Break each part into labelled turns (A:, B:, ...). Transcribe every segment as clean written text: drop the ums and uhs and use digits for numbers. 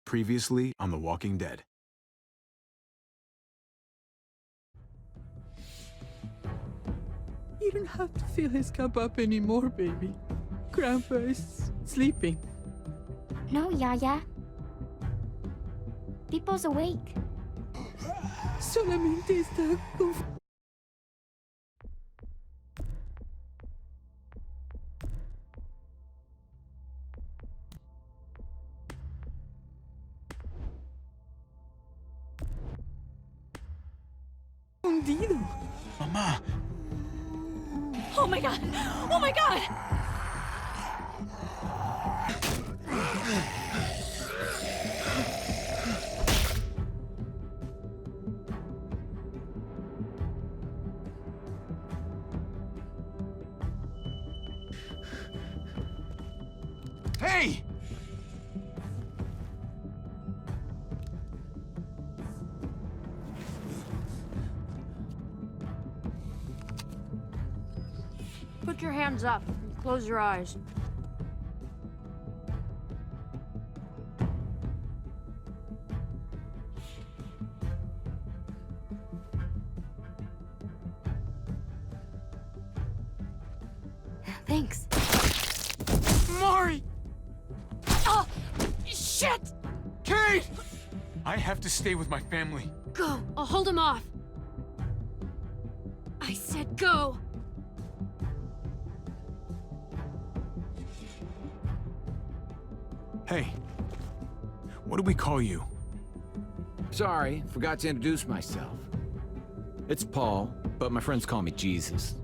A: Previously on The Walking Dead.
B: You don't have to fill his cup up anymore, baby. Grandpa is sleeping.
C: No, Yaya. People's awake.
B: Solamente está confundido.
A: Mamá!
C: Oh my god! Oh my god!
A: Hey!
D: Put your hands up and close your eyes.
C: Thanks.
D: Mari! Oh, shit!
A: Kate! I have to stay with my family.
D: Go. I'll hold him off. I said go.
A: Hey, what do we call you?
E: Sorry, forgot to introduce myself. It's Paul, but my friends call me Jesus.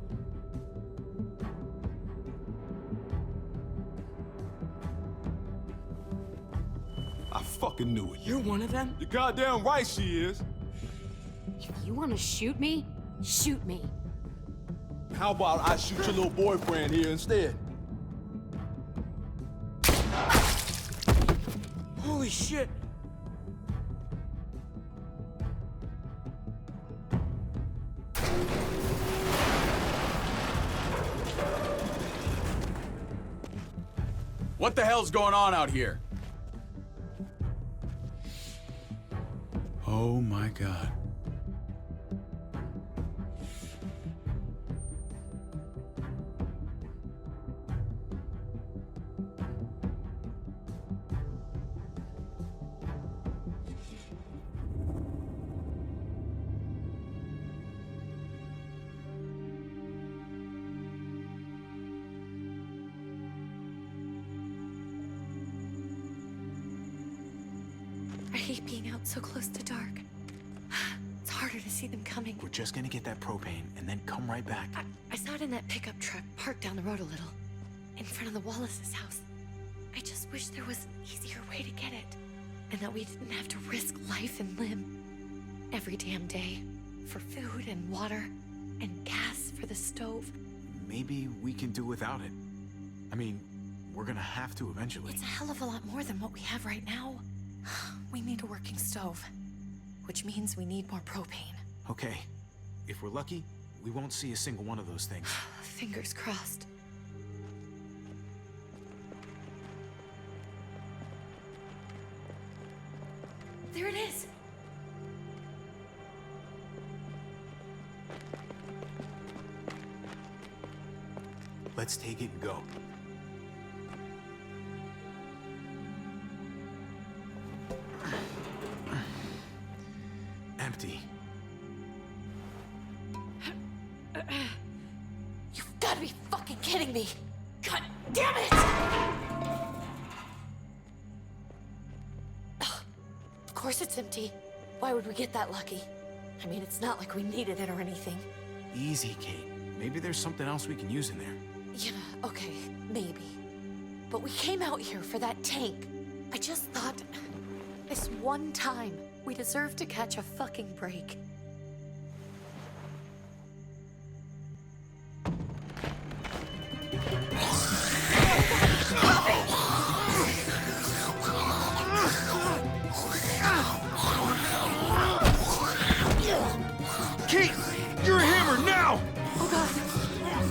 F: I fucking knew it.
B: You're one of them?
F: You're goddamn right she is.
D: If you want to shoot me, shoot me.
F: How about I shoot your little boyfriend here instead?
B: Holy shit.
E: What the hell's going on out here?
A: Oh my God.
G: I hate being out so close to dark. It's harder to see them coming.
A: We're just gonna get that propane and then come right back.
G: I saw it in that pickup truck parked down the road a little, in front of the Wallace's house. I just wish there was an easier way to get it, and that we didn't have to risk life and limb every damn day for food and water and gas for the stove.
A: Maybe we can do without it. I mean, we're gonna have to eventually.
G: It's a hell of a lot more than what we have right now. We need a working stove, which means we need more propane.
A: Okay, if we're lucky, we won't see a single one of those things.
G: Fingers crossed. There it is!
A: Let's take it and go. Empty.
G: You've got to be fucking kidding me! God damn it! Ugh. Of course it's empty. Why would we get that lucky? I mean, it's not like we needed it or anything.
A: Easy, Kate. Maybe there's something else we can use in there.
G: Yeah, okay, maybe. But we came out here for that tank. I just thought, this one time, we deserve to catch a fucking break.
A: Kate! You're a hammer now!
G: Oh god,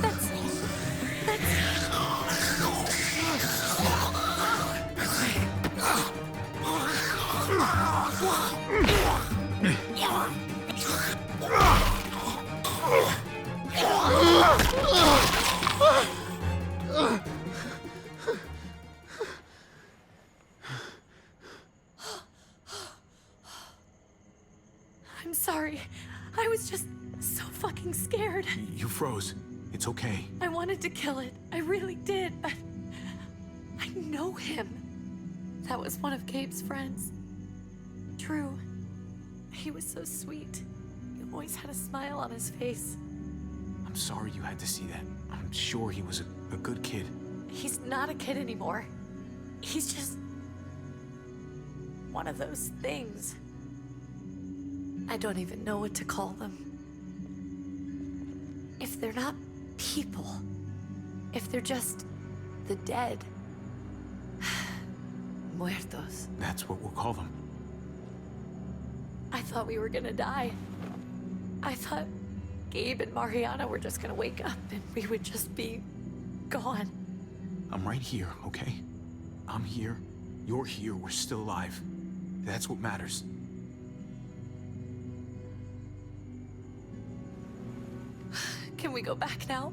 G: that's... I'm sorry. I was just so fucking scared.
A: You froze. It's okay.
G: I wanted to kill it. I really did, but I know him. That was one of Gabe's friends. Drew. He was so sweet. He always had a smile on his face.
A: I'm sorry you had to see that. I'm sure he was a good kid.
G: He's not a kid anymore. He's just one of those things. I don't even know what to call them. If they're not people, if they're just the dead, muertos.
A: That's what we'll call them.
G: I thought we were gonna die. I thought Gabe and Mariana were just gonna wake up and we would just be gone.
A: I'm right here, okay? I'm here. You're here. We're still alive. That's what matters.
G: Can we go back now?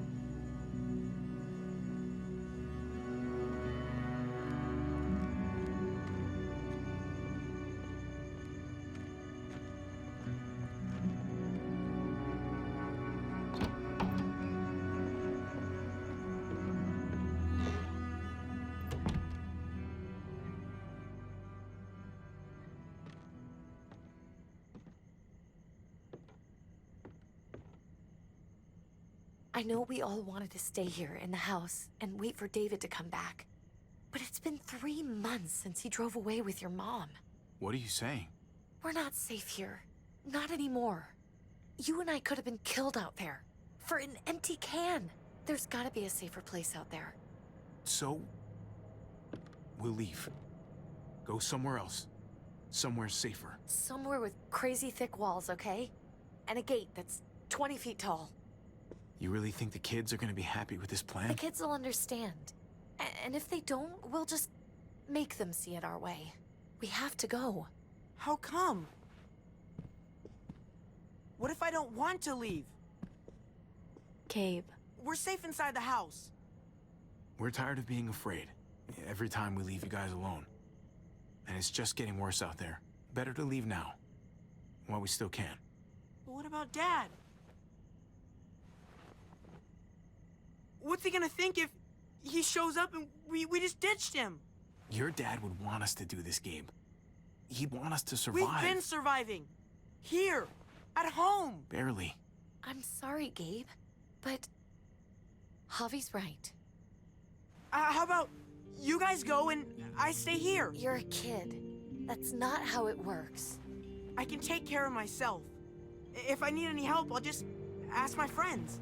G: I know we all wanted to stay here in the house and wait for David to come back. But it's been 3 months since he drove away with your mom.
A: What are you saying?
G: We're not safe here. Not anymore. You and I could have been killed out there. For an empty can. There's gotta be a safer place out there.
A: So, we'll leave. Go somewhere else. Somewhere safer.
G: Somewhere with crazy thick walls, okay? And a gate that's 20 feet tall.
A: You really think the kids are gonna be happy with this plan?
G: The kids will understand. And if they don't, we'll just make them see it our way. We have to go.
H: How come? What if I don't want to leave?
G: Gabe.
H: We're safe inside the house.
A: We're tired of being afraid. Every time we leave you guys alone. And it's just getting worse out there. Better to leave now. While we still can.
H: But what about Dad? What's he gonna think if he shows up and we just ditched him?
A: Your dad would want us to do this, Gabe. He'd want us to survive.
H: We've been surviving. Here. At home.
A: Barely.
G: I'm sorry, Gabe, but Javi's right.
H: How about you guys go and I stay here?
G: You're a kid. That's not how it works.
H: I can take care of myself. If I need any help, I'll just ask my friends.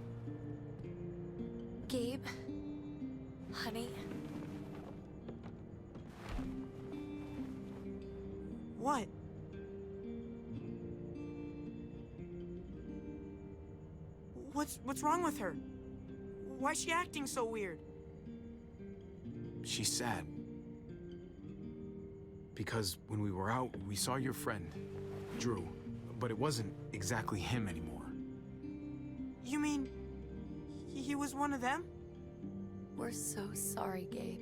G: Gabe, honey.
H: What? What's wrong with her? Why's she acting so weird?
A: She's sad. Because when we were out, we saw your friend, Drew. But it wasn't exactly him anymore.
H: You mean he was one of them?
G: We're so sorry, Gabe.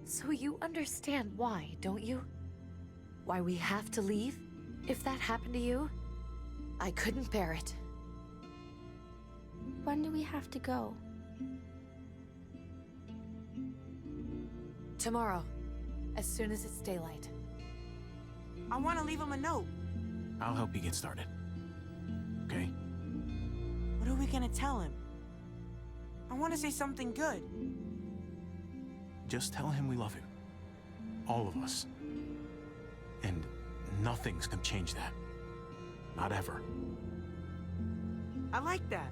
G: So you understand why, don't you? Why we have to leave? If that happened to you, I couldn't bear it.
I: When do we have to go?
G: Tomorrow, as soon as it's daylight.
H: I want to leave him a note.
A: I'll help you get started. Okay?
H: What are we gonna tell him? I want to say something good.
A: Just tell him we love him. All of us. And nothing's gonna change that. Not ever.
H: I like that.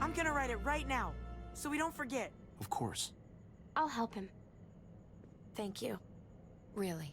H: I'm gonna write it right now, so we don't forget.
A: Of course.
I: I'll help him.
G: Thank you. Really.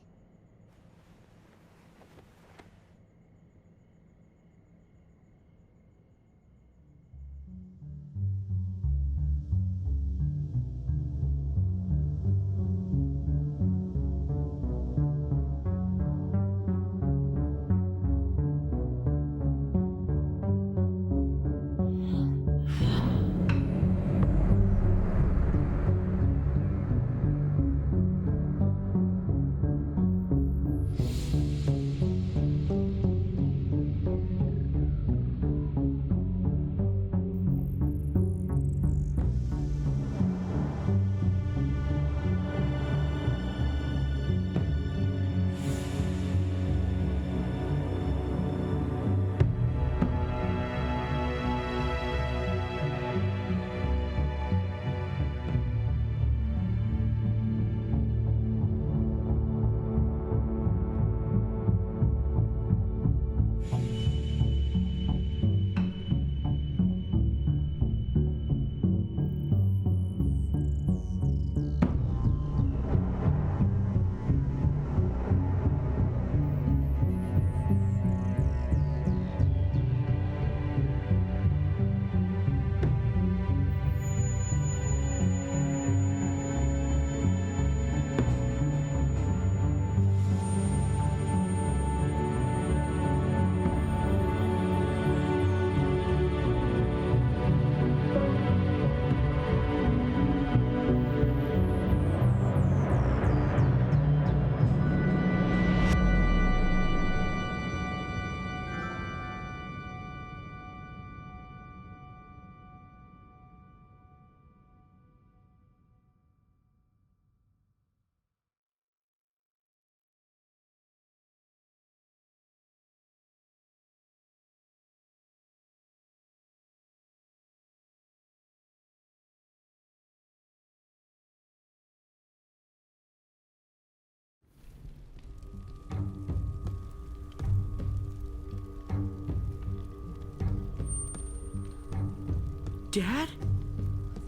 H: Dad?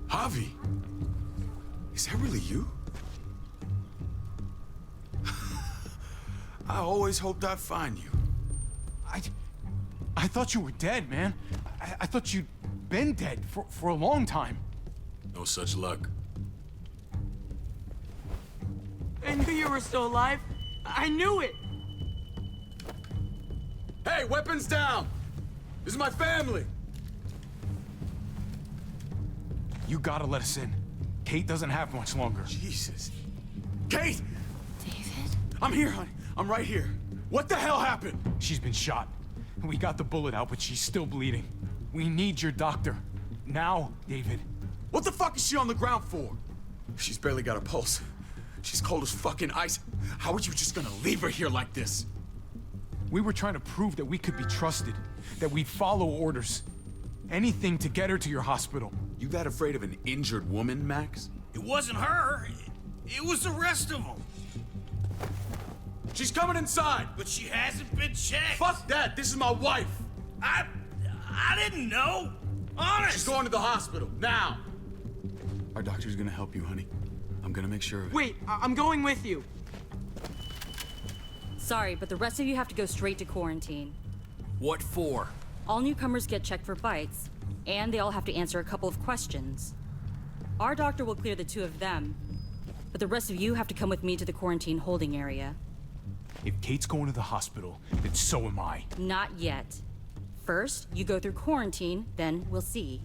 J: Javi, is that really you? I always hoped I'd find you.
A: I thought you were dead, man. I thought you'd been dead for a long time.
J: No such luck.
H: I knew you were still alive. I knew it.
J: Hey, weapons down! This is my family!
A: You gotta let us in. Kate doesn't have much longer.
J: Jesus. Kate!
G: David?
J: I'm here, honey. I'm right here. What the hell happened?
A: She's been shot. We got the bullet out, but she's still bleeding. We need your doctor. Now, David.
J: What the fuck is she on the ground for? She's barely got a pulse. She's cold as fucking ice. How are you just gonna leave her here like this?
A: We were trying to prove that we could be trusted, that we'd follow orders. Anything to get her to your hospital.
J: You that afraid of an injured woman, Max?
K: It wasn't her. It was the rest of them.
J: She's coming inside!
K: But she hasn't been checked.
J: Fuck that! This is my wife!
K: I didn't know. Honest.
J: She's going to the hospital, now! Our doctor's gonna help you, honey. I'm gonna make sure of it.
H: Wait, I'm going with you.
C: Sorry, but the rest of you have to go straight to quarantine.
K: What for?
C: All newcomers get checked for bites, and they all have to answer a couple of questions. Our doctor will clear the two of them, but the rest of you have to come with me to the quarantine holding area.
A: If Kate's going to the hospital, then so am I.
C: Not yet. First, you go through quarantine, then we'll see.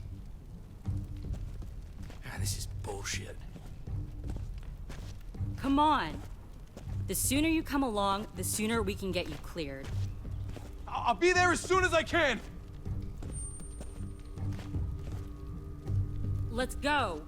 K: This is bullshit.
C: Come on. The sooner you come along, the sooner we can get you cleared.
A: I'll be there as soon as I can!
C: Let's go.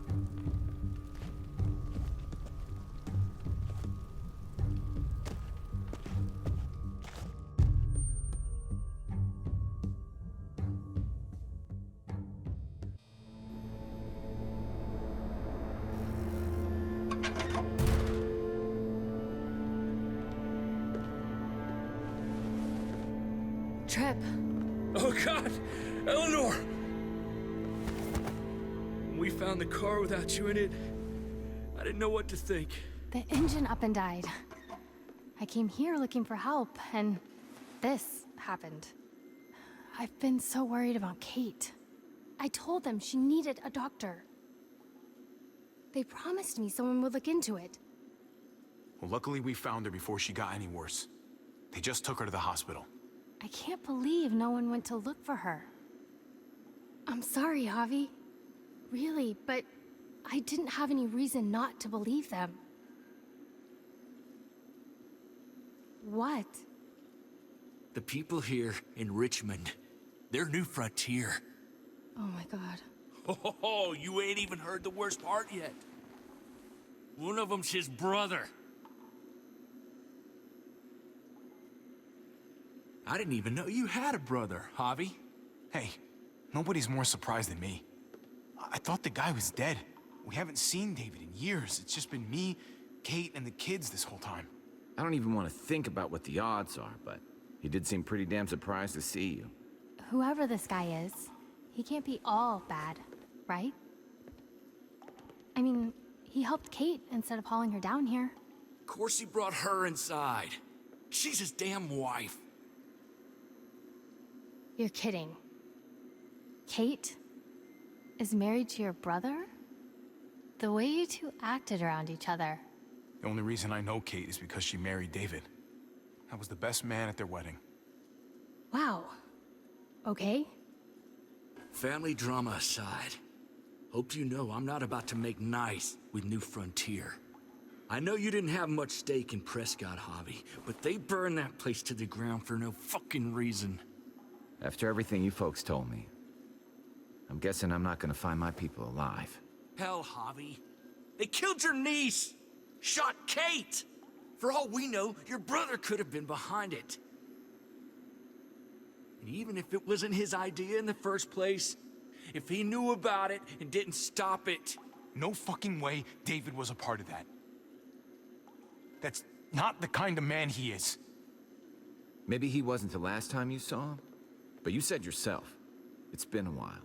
G: Trip.
K: Oh, God! Eleanor! When we found the car without you in it, I didn't know what to think.
I: The engine up and died. I came here looking for help, and this happened. I've been so worried about Kate. I told them she needed a doctor. They promised me someone would look into it.
A: Well, luckily we found her before she got any worse. They just took her to the hospital.
I: I can't believe no one went to look for her. I'm sorry, Javi. Really, but I didn't have any reason not to believe them. What?
K: The people here in Richmond, their new frontier.
I: Oh my God.
K: Oh, you ain't even heard the worst part yet. One of them's his brother. I didn't even know you had a brother, Javi.
A: Hey, nobody's more surprised than me. I thought the guy was dead. We haven't seen David in years. It's just been me, Kate, and the kids this whole time.
E: I don't even want to think about what the odds are, but he did seem pretty damn surprised to see you.
I: Whoever this guy is, he can't be all bad, right? I mean, he helped Kate instead of hauling her down here.
K: Of course he brought her inside. She's his damn wife.
I: You're kidding. Kate is married to your brother? The way you two acted around each other.
A: The only reason I know Kate is because she married David. I was the best man at their wedding.
I: Wow. Okay.
K: Family drama aside, hope you know I'm not about to make nice with New Frontier. I know you didn't have much stake in Prescott, Javi, but they burned that place to the ground for no fucking reason.
E: After everything you folks told me, I'm guessing I'm not gonna find my people alive.
K: Hell, Javi. They killed your niece! Shot Kate! For all we know, your brother could have been behind it. And even if it wasn't his idea in the first place, if he knew about it and didn't stop it...
A: No fucking way David was a part of that. That's not the kind of man he is.
E: Maybe he wasn't the last time you saw him, but you said yourself, it's been a while.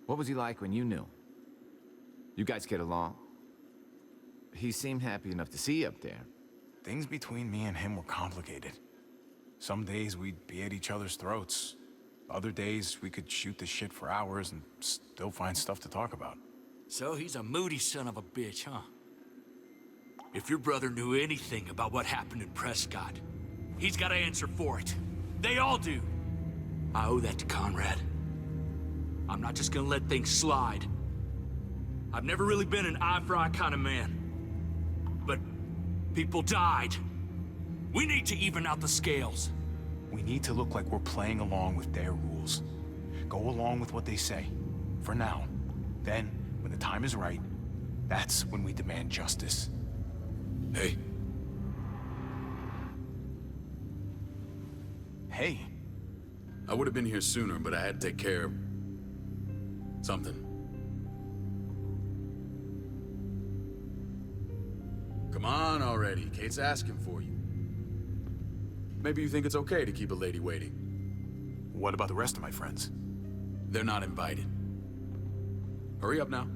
E: What was he like when you knew? You guys get along? He seemed happy enough to see you up there.
A: Things between me and him were complicated. Some days we'd be at each other's throats. Other days we could shoot the shit for hours and still find stuff to talk about.
K: So he's a moody son of a bitch, huh? If your brother knew anything about what happened in Prescott, he's got to answer for it. They all do. I owe that to Conrad. I'm not just gonna let things slide. I've never really been an eye-for-eye kind of man. But people died. We need to even out the scales.
A: We need to look like we're playing along with their rules. Go along with what they say. For now. Then, when the time is right, that's when we demand justice.
J: Hey.
A: Hey.
J: I would have been here sooner, but I had to take care of something. Come on already. Kate's asking for you. Maybe you think it's okay to keep a lady waiting.
A: What about the rest of my friends?
J: They're not invited. Hurry up now.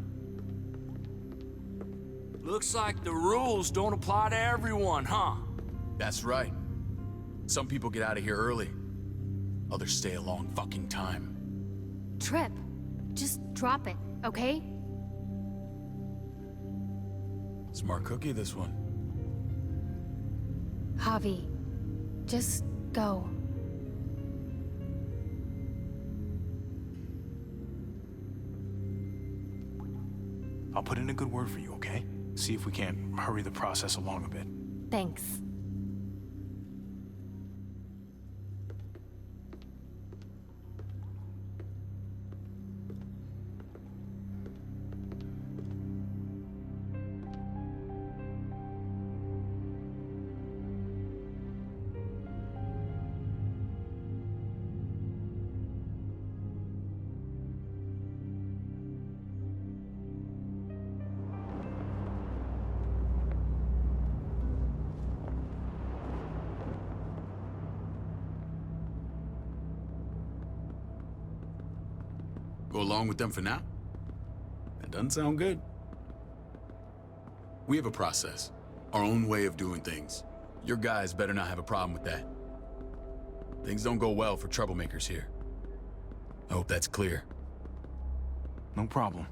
K: Looks like the rules don't apply to everyone, huh?
J: That's right. Some people get out of here early. Others stay a long fucking time.
I: Trip, just drop it, okay?
J: Smart cookie, this one.
I: Javi, just go.
A: I'll put in a good word for you, okay? See if we can't hurry the process along a bit.
I: Thanks.
J: Go along with them for now? That doesn't sound good. We have a process, our own way of doing things. Your guys better not have a problem with that. Things don't go well for troublemakers here. I hope that's clear.
A: No problem.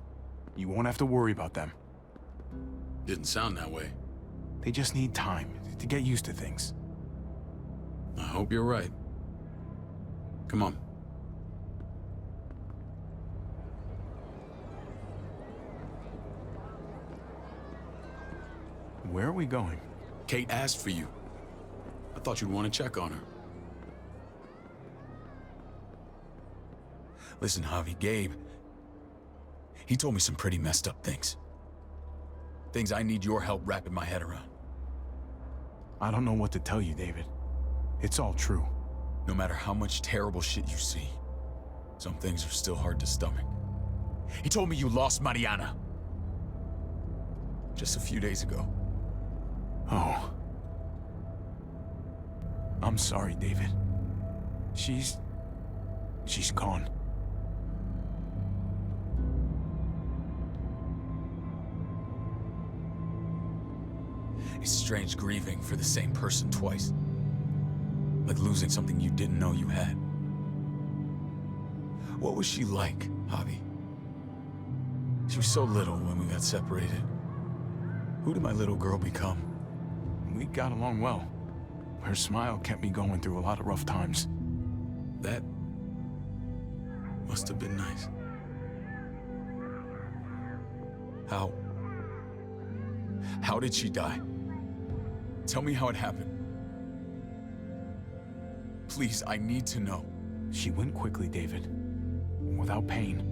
A: You won't have to worry about them.
J: Didn't sound that way.
A: They just need time to get used to things.
J: I hope you're right. Come on.
A: Where are we going?
J: Kate asked for you. I thought you'd want to check on her. Listen, Javi, Gabe, he told me some pretty messed up things. Things I need your help wrapping my head around.
A: I don't know what to tell you, David. It's all true.
J: No matter how much terrible shit you see, some things are still hard to stomach. He told me you lost Mariana. Just a few days ago.
A: Oh. I'm sorry, David. She's gone.
J: It's strange grieving for the same person twice. Like losing something you didn't know you had. What was she like, Javi? She was so little when we got separated. Who did my little girl become?
A: We got along well. Her smile kept me going through a lot of rough times.
J: That must have been nice. How did she die? Tell me how it happened. Please, I need to know.
A: She went quickly, David. Without pain.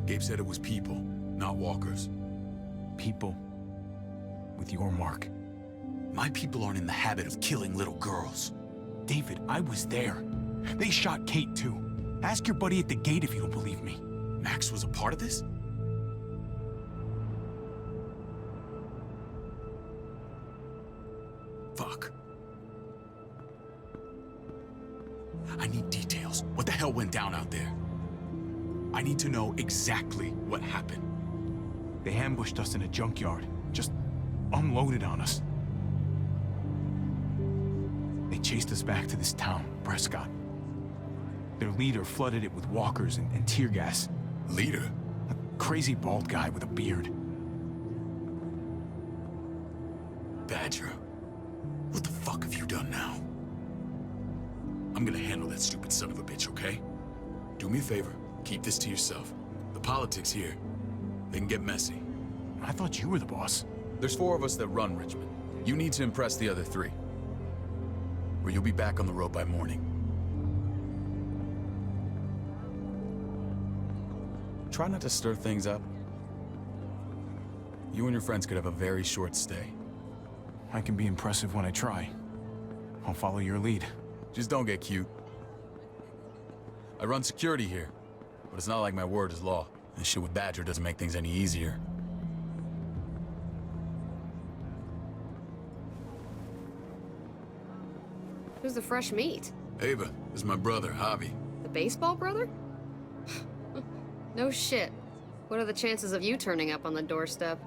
J: Gabe said it was people, not walkers.
A: People with your mark.
J: My people aren't in the habit of killing little girls.
A: David, I was there. They shot Kate too. Ask your buddy at the gate if you don't believe me.
J: Max was a part of this? Fuck. I need details. What the hell went down out there? I need to know exactly what happened.
A: They ambushed us in a junkyard, just unloaded on us. They chased us back to this town, Prescott. Their leader flooded it with walkers and tear gas.
J: Leader?
A: A crazy bald guy with a beard.
J: Badger, what the fuck have you done now? I'm gonna handle that stupid son of a bitch, okay? Do me a favor, keep this to yourself. The politics here, they can get messy.
A: I thought you were the boss.
J: There's 4 of us that run Richmond. You need to impress the other 3. Or you'll be back on the road by morning. Try not to stir things up. You and your friends could have a very short stay.
A: I can be impressive when I try. I'll follow your lead.
J: Just don't get cute. I run security here, but it's not like my word is law. This shit with Badger doesn't make things any easier.
D: Who's the fresh meat?
J: Ava, this is my brother, Javi.
D: The baseball brother? No shit. What are the chances of you turning up on the doorstep?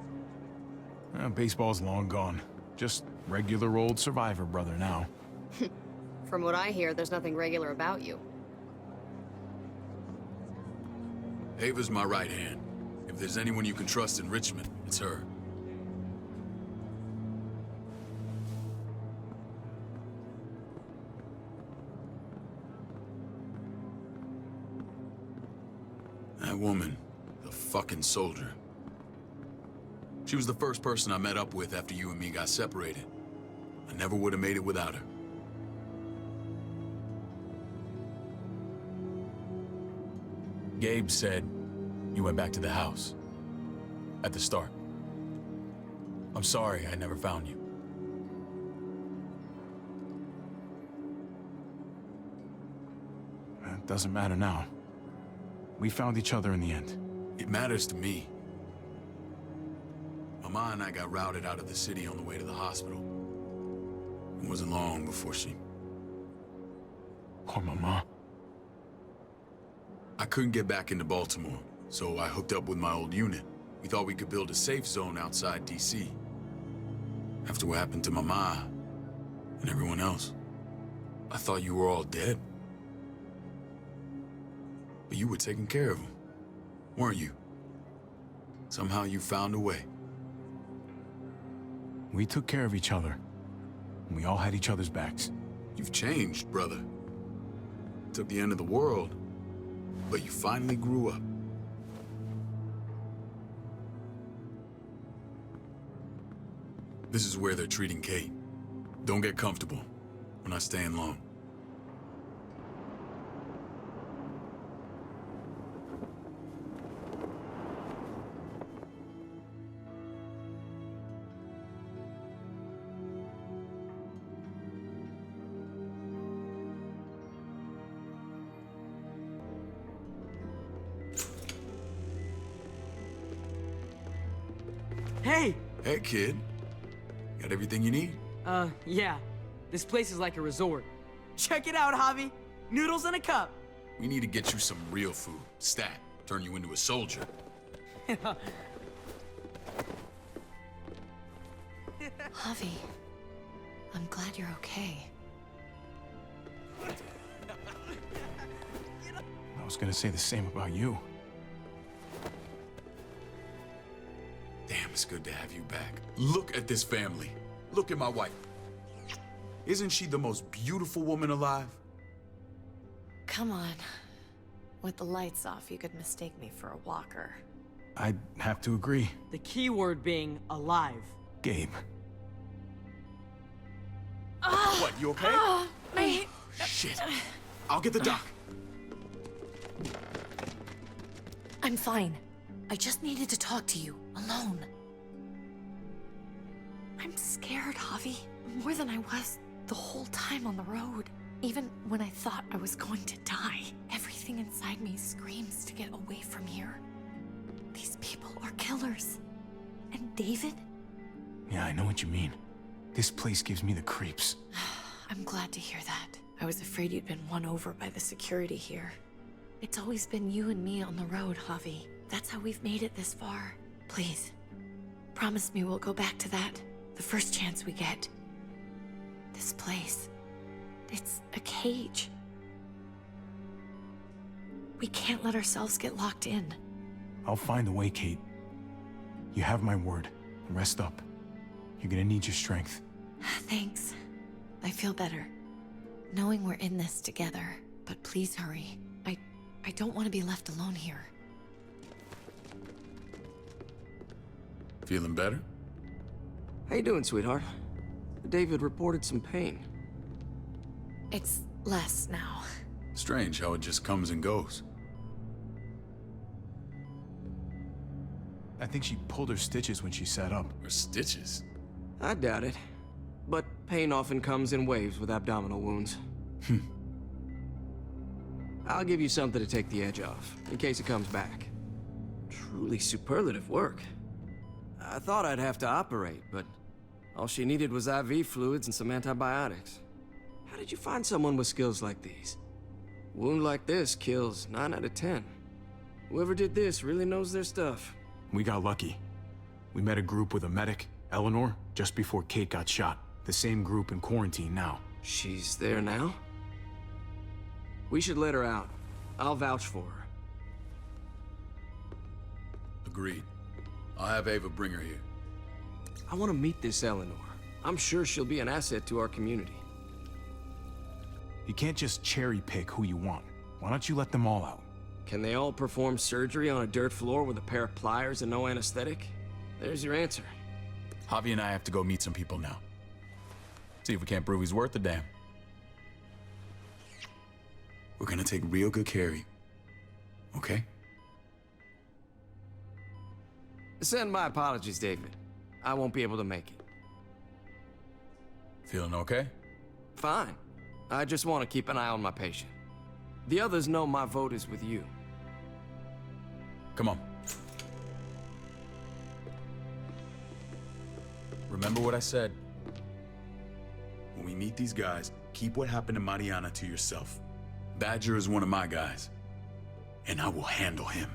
A: Baseball's long gone. Just regular old survivor brother now.
D: From what I hear, there's nothing regular about you.
J: Ava's my right hand. If there's anyone you can trust in Richmond, it's her. That woman, the fucking soldier. She was the first person I met up with after you and me got separated. I never would have made it without her. Gabe said you went back to the house. At the start. I'm sorry I never found you.
A: It doesn't matter now. We found each other in the end.
J: It matters to me. Mama and I got routed out of the city on the way to the hospital. It wasn't long before she...
A: Poor Mama.
J: I couldn't get back into Baltimore, so I hooked up with my old unit. We thought we could build a safe zone outside D.C. After what happened to Mama and everyone else, I thought you were all dead. But you were taking care of them, weren't you? Somehow you found a way.
A: We took care of each other. And we all had each other's backs.
J: You've changed, brother. Took the end of the world, but you finally grew up. This is where they're treating Kate. Don't get comfortable. We're not staying long.
H: Hey!
J: Hey, kid. Got everything you need?
H: Yeah. This place is like a resort. Check it out, Javi. Noodles in a cup.
J: We need to get you some real food. Stat. Turn you into a soldier.
G: Javi, I'm glad you're okay.
A: I was gonna say the same about you.
J: Damn, it's good to have you back. Look at this family. Look at my wife. Isn't she the most beautiful woman alive?
G: Come on. With the lights off, you could mistake me for a walker.
A: I'd have to agree.
H: The key word being alive.
A: Gabe.
J: What, you okay? Shit. I'll get the doc.
G: I'm fine. I just needed to talk to you, alone. I'm scared, Javi. More than I was the whole time on the road. Even when I thought I was going to die, everything inside me screams to get away from here. These people are killers. And David?
A: Yeah, I know what you mean. This place gives me the creeps.
G: I'm glad to hear that. I was afraid you'd been won over by the security here. It's always been you and me on the road, Javi. That's how we've made it this far. Please, promise me we'll go back to that the first chance we get. This place, it's a cage. We can't let ourselves get locked in.
A: I'll find a way, Kate. You have my word. Rest up. You're gonna need your strength.
G: Thanks. I feel better. Knowing we're in this together. But please hurry. I don't want to be left alone here.
J: Feeling better?
L: How you doing, sweetheart? David reported some pain.
G: It's less now.
J: Strange how it just comes and goes.
A: I think she pulled her stitches when she sat up.
J: Her stitches?
L: I doubt it. But pain often comes in waves with abdominal wounds. I'll give you something to take the edge off, in case it comes back. Truly superlative work. I thought I'd have to operate, but all she needed was IV fluids and some antibiotics. How did you find someone with skills like these? A wound like this kills 9 out of 10. Whoever did this really knows their stuff.
A: We got lucky. We met a group with a medic, Eleanor, just before Kate got shot. The same group in quarantine now.
L: She's there now? We should let her out. I'll vouch for her.
J: Agreed. I'll have Ava bring her here.
L: I want to meet this Eleanor. I'm sure she'll be an asset to our community.
A: You can't just cherry pick who you want. Why don't you let them all out?
L: Can they all perform surgery on a dirt floor with a pair of pliers and no anesthetic? There's your answer.
J: Javi and I have to go meet some people now. See if we can't prove he's worth a damn. We're gonna take real good care of you. Okay?
L: Send my apologies, David. I won't be able to make it.
J: Feeling okay?
L: Fine. I just want to keep an eye on my patient. The others know my vote is with you.
J: Come on. Remember what I said. When we meet these guys, keep what happened to Mariana to yourself. Badger is one of my guys, and I will handle him.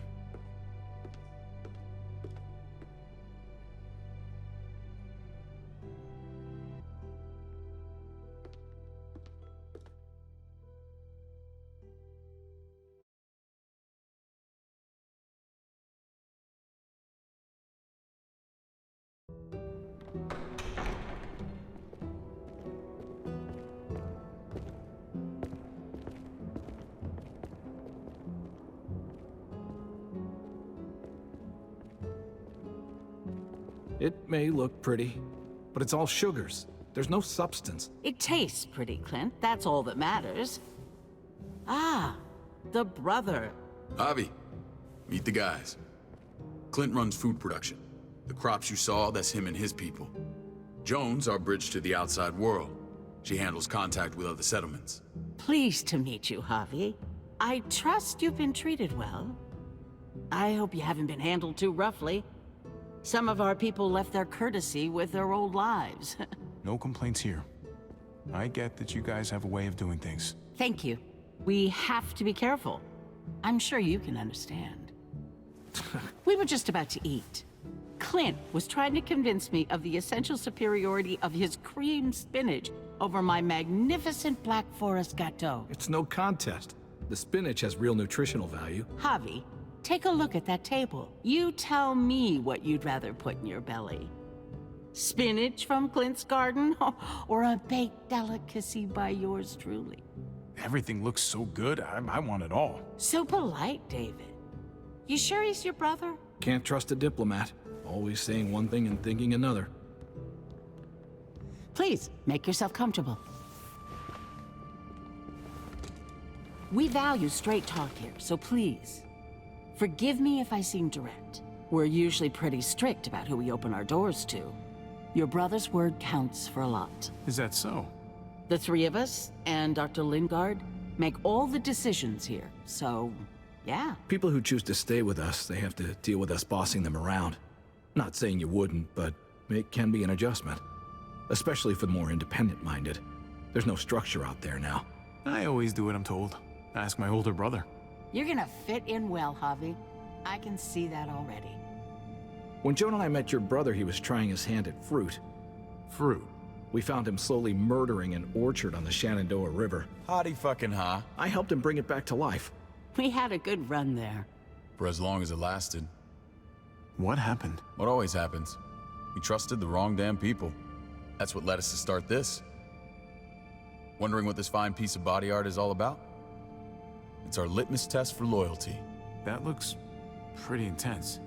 E: It may look pretty, but it's all sugars. There's no substance.
M: It tastes pretty, Clint. That's all that matters. Ah, the brother.
J: Javi, meet the guys. Clint runs food production. The crops you saw, that's him and his people. Jones, our bridge to the outside world. She handles contact with other settlements.
M: Pleased to meet you, Javi. I trust you've been treated well. I hope you haven't been handled too roughly. Some of our people left their courtesy with their old lives.
A: No complaints here. I get that you guys have a way of doing things.
M: Thank you. We have to be careful. I'm sure you can understand. We were just about to eat. Clint was trying to convince me of the essential superiority of his cream spinach over my magnificent Black Forest gâteau.
E: It's no contest. The spinach has real nutritional value.
M: Javi, take a look at that table. You tell me what you'd rather put in your belly. Spinach from Clint's garden, or a baked delicacy by yours truly?
A: Everything looks so good, I want it all.
M: So polite, David. You sure he's your brother?
E: Can't trust a diplomat. Always saying one thing and thinking another.
M: Please, make yourself comfortable. We value straight talk here, so please, forgive me if I seem direct. We're usually pretty strict about who we open our doors to. Your brother's word counts for a lot.
A: Is that so?
M: The three of us, and Dr. Lingard, make all the decisions here, so, yeah.
E: People who choose to stay with us, they have to deal with us bossing them around. Not saying you wouldn't, but it can be an adjustment. Especially for the more independent-minded. There's no structure out there now.
A: I always do what I'm told. Ask my older brother.
M: You're gonna fit in well, Javi. I can see that already.
E: When Joan and I met your brother, he was trying his hand at fruit.
A: Fruit?
E: We found him slowly murdering an orchard on the Shenandoah River.
J: Howdy fucking ha.
E: I helped him bring it back to life.
M: We had a good run there.
J: For as long as it lasted.
A: What happened?
J: What always happens. We trusted the wrong damn people. That's what led us to start this. Wondering what this fine piece of body art is all about? It's our litmus test for loyalty.
A: That looks pretty intense.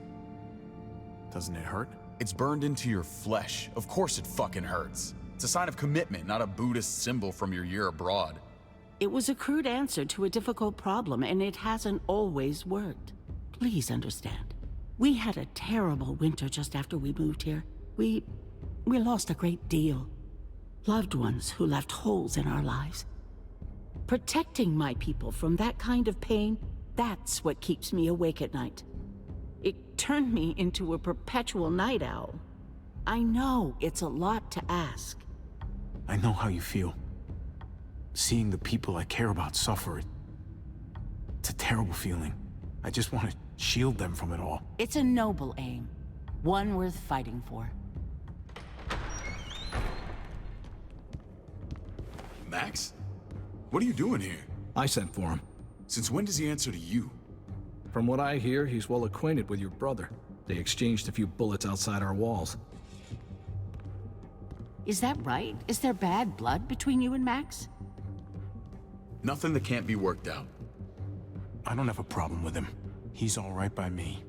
A: Doesn't it hurt?
J: It's burned into your flesh. Of course it fucking hurts. It's a sign of commitment, not a Buddhist symbol from your year abroad.
M: It was a crude answer to a difficult problem, and it hasn't always worked. Please understand. We had a terrible winter just after we moved here. We lost a great deal. Loved ones who left holes in our lives. Protecting my people from that kind of pain, that's what keeps me awake at night. It turned me into a perpetual night owl. I know it's a lot to ask.
A: I know how you feel. Seeing the people I care about suffer, it's a terrible feeling. I just want to shield them from it all.
M: It's a noble aim, one worth fighting for.
J: Max? What are you doing here?
E: I sent for him.
J: Since when does he answer to you?
E: From what I hear, he's well acquainted with your brother. They exchanged a few bullets outside our walls.
M: Is that right? Is there bad blood between you and Max?
J: Nothing that can't be worked out.
A: I don't have a problem with him. He's all right by me.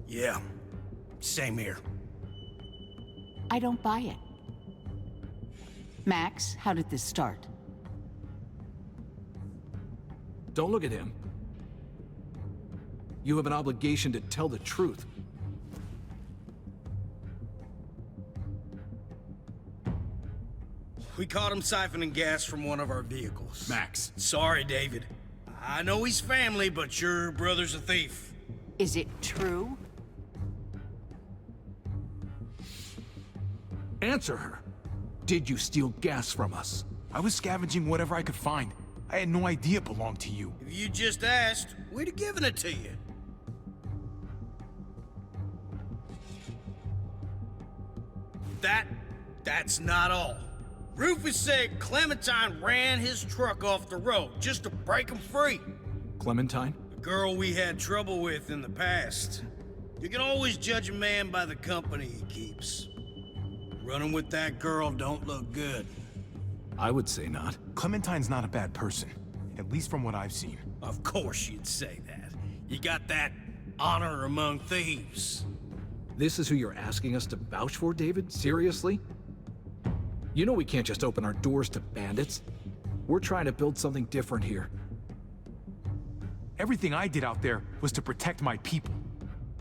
N: Yeah, same here.
M: I don't buy it. Max, how did this start?
E: Don't look at him. You have an obligation to tell the truth.
N: We caught him siphoning gas from one of our vehicles.
J: Max.
N: Sorry, David. I know he's family, but your brother's a thief.
M: Is it true?
E: Answer her. Did you steal gas from us?
A: I was scavenging whatever I could find. I had no idea it belonged to you.
N: If you just asked, we'd have given it to you. That's not all. Rufus said Clementine ran his truck off the road just to break him free.
E: Clementine?
N: The girl we had trouble with in the past. You can always judge a man by the company he keeps. Running with that girl don't look good.
E: I would say not.
A: Clementine's not a bad person, at least from what I've seen.
N: Of course you'd say that. You got that honor among thieves.
E: This is who you're asking us to vouch for, David? Seriously? You know we can't just open our doors to bandits. We're trying to build something different here.
A: Everything I did out there was to protect my people.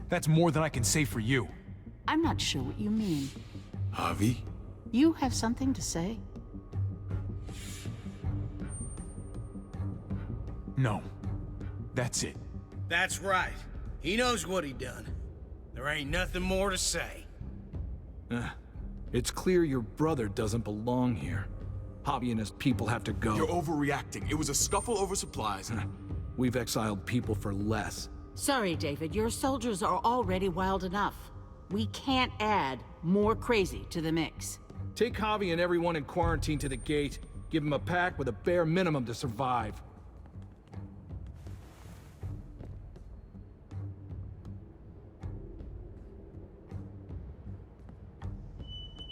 A: That's more than I can say for you.
M: I'm not sure what you mean.
J: Javi?
M: You have something to say?
A: No. That's it.
N: That's right. He knows what he done. There ain't nothing more to say.
E: It's clear your brother doesn't belong here. Javi and his people have to go.
J: You're overreacting. It was a scuffle over supplies.
E: We've exiled people for less.
M: Sorry, David. Your soldiers are already wild enough. We can't add more crazy to the mix.
E: Take Javi and everyone in quarantine to the gate. Give them a pack with a bare minimum to survive.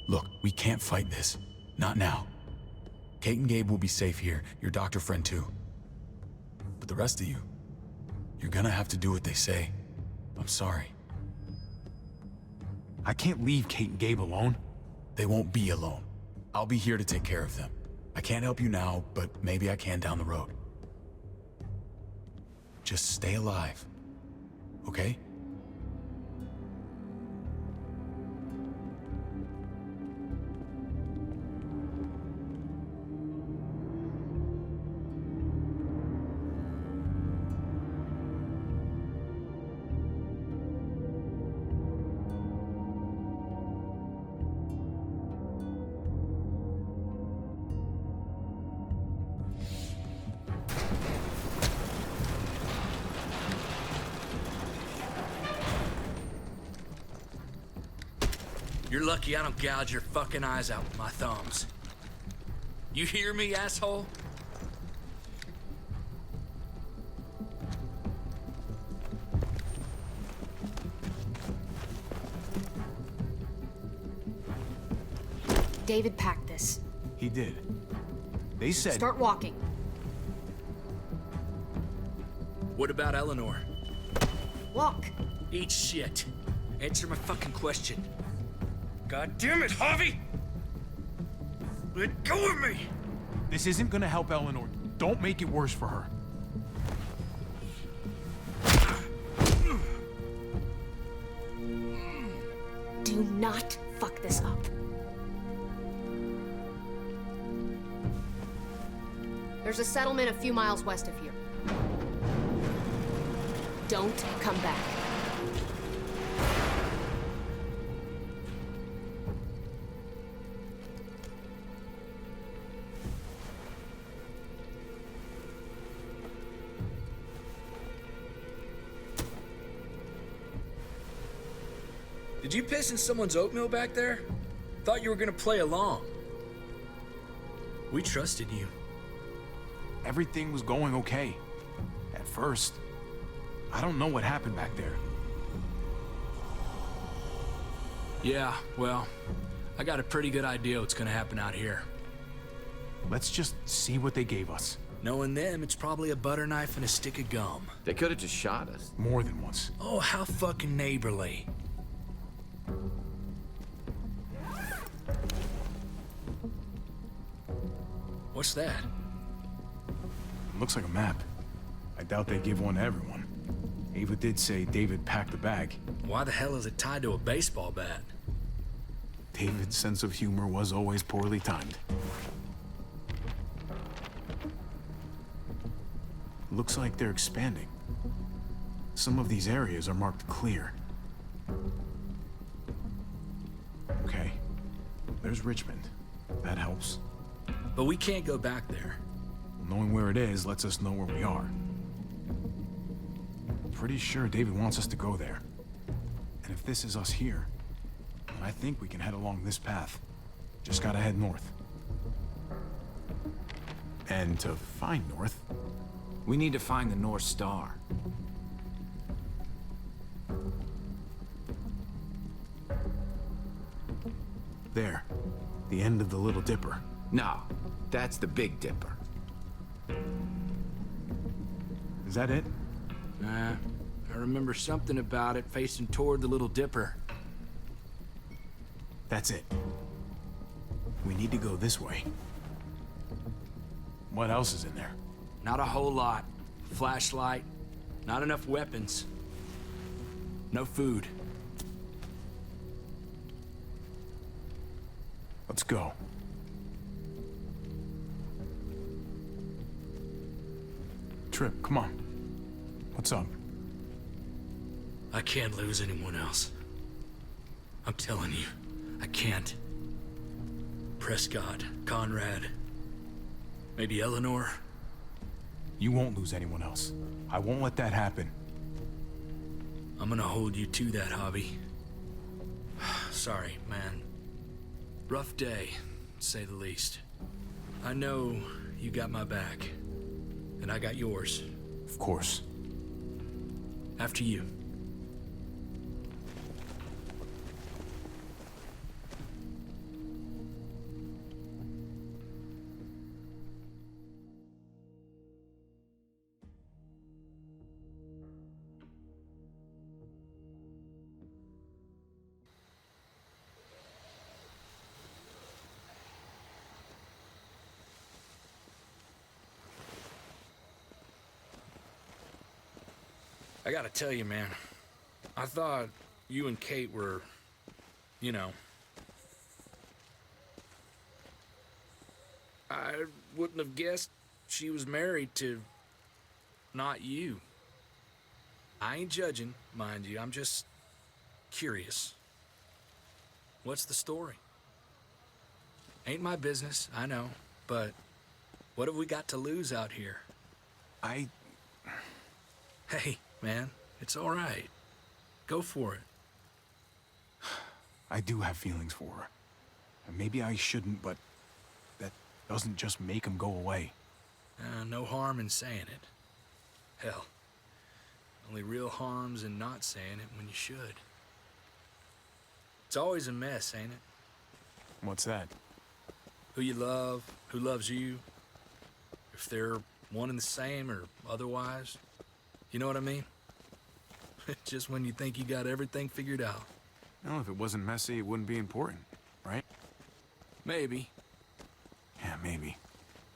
J: Look, we can't fight this. Not now. Kate and Gabe will be safe here, your doctor friend too. But the rest of you, you're gonna have to do what they say. I'm sorry.
A: I can't leave Kate and Gabe alone.
J: They won't be alone. I'll be here to take care of them. I can't help you now, but maybe I can down the road. Just stay alive, okay?
K: You're lucky I don't gouge your fucking eyes out with my thumbs. You hear me, asshole?
D: David packed this.
A: He did. They said...
D: Start walking.
K: What about Eleanor?
D: Walk.
K: Eat shit. Answer my fucking question. God damn it, Javi! Let go of me!
A: This isn't gonna help Eleanor. Don't make it worse for her.
D: Do not fuck this up. There's a settlement a few miles west of here. Don't come back.
K: Did you piss in someone's oatmeal back there? Thought you were gonna play along. We trusted you.
A: Everything was going okay. At first. I don't know what happened back there.
K: Yeah, well, I got a pretty good idea what's gonna happen out here.
A: Let's just see what they gave us.
K: Knowing them, it's probably a butter knife and a stick of gum.
L: They could have just shot us.
A: More than once.
K: Oh, how fucking neighborly. What's that?
A: Looks like a map. I doubt they give one to everyone. Ava did say David packed the bag.
K: Why the hell is it tied to a baseball bat?
A: David's sense of humor was always poorly timed. Looks like they're expanding. Some of these areas are marked clear. Okay. There's Richmond. That helps.
K: But we can't go back there.
A: Knowing where it is lets us know where we are. Pretty sure David wants us to go there. And if this is us here, then I think we can head along this path. Just gotta head north. And to find north...
E: We need to find the North Star.
A: There. The end of the Little Dipper.
E: No, that's the Big Dipper.
A: Is that it?
K: I remember something about it facing toward the Little Dipper.
A: That's it. We need to go this way. What else is in there?
K: Not a whole lot. Flashlight, not enough weapons. No food.
A: Let's go. Trip, come on. What's up?
K: I can't lose anyone else. I'm telling you, I can't. Prescott, Conrad, maybe Eleanor.
A: You won't lose anyone else. I won't let that happen.
K: I'm gonna hold you to that, Javi. Sorry, man. Rough day, to say the least. I know you got my back, and I got yours.
A: Of course.
K: After you. I gotta tell you, man, I thought you and Kate were, you know... I wouldn't have guessed she was married to... not you. I ain't judging, mind you, I'm just... curious. What's the story? Ain't my business, I know, but... what have we got to lose out here? Hey... man, it's all right. Go for it.
A: I do have feelings for her. And maybe I shouldn't, but that doesn't just make them go away.
K: No harm in saying it. Hell, only real harm's in not saying it when you should. It's always a mess, ain't it?
A: What's that?
K: Who you love, who loves you, if they're one and the same or otherwise. You know what I mean? Just when you think you got everything figured out.
A: Well, if it wasn't messy, it wouldn't be important, right?
K: Maybe.
A: Yeah, maybe.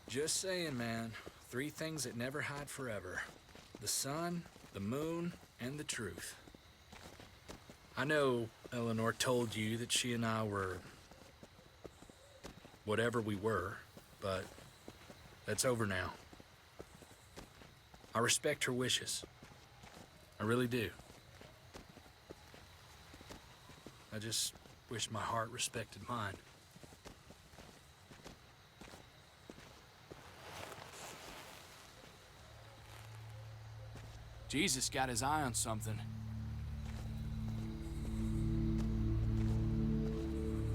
K: Just saying, man. 3 things that never hide forever. The sun, the moon, and the truth. I know Eleanor told you that she and I were whatever we were, but that's over now. I respect her wishes. I really do. I just wish my heart respected mine.
O: Jesus got his eye on something.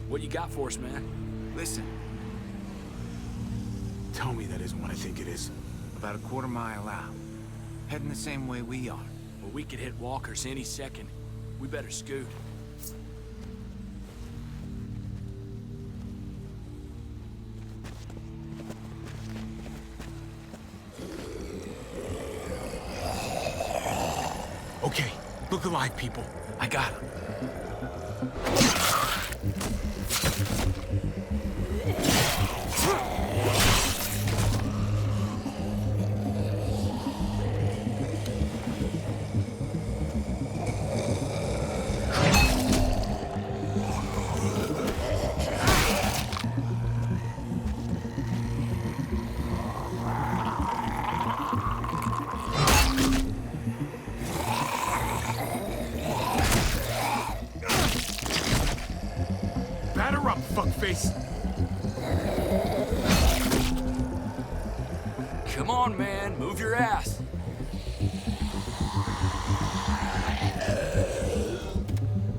K: What you got for us, man?
A: Listen. Tell me that isn't what I think it is.
P: About a quarter mile out. Heading the same way we are.
O: Well, we could hit walkers any second. We better scoot.
A: Okay, look alive, people. I got him. Batter up, fuckface!
O: Come on, man, move your ass.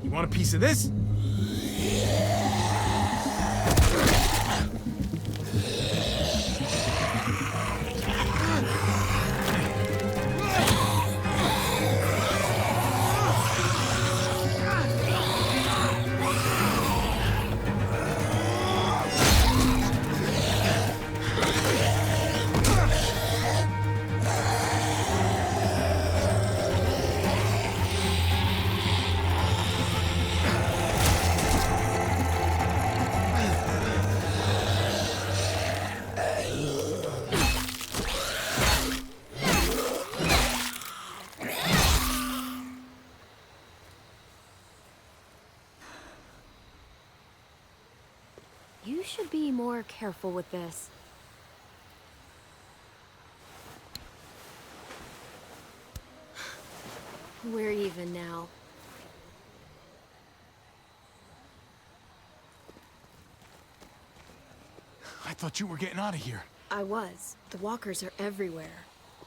A: You want a piece of this?
D: You should be more careful with this. We're even now.
A: I thought you were getting out of here.
D: I was. The walkers are everywhere.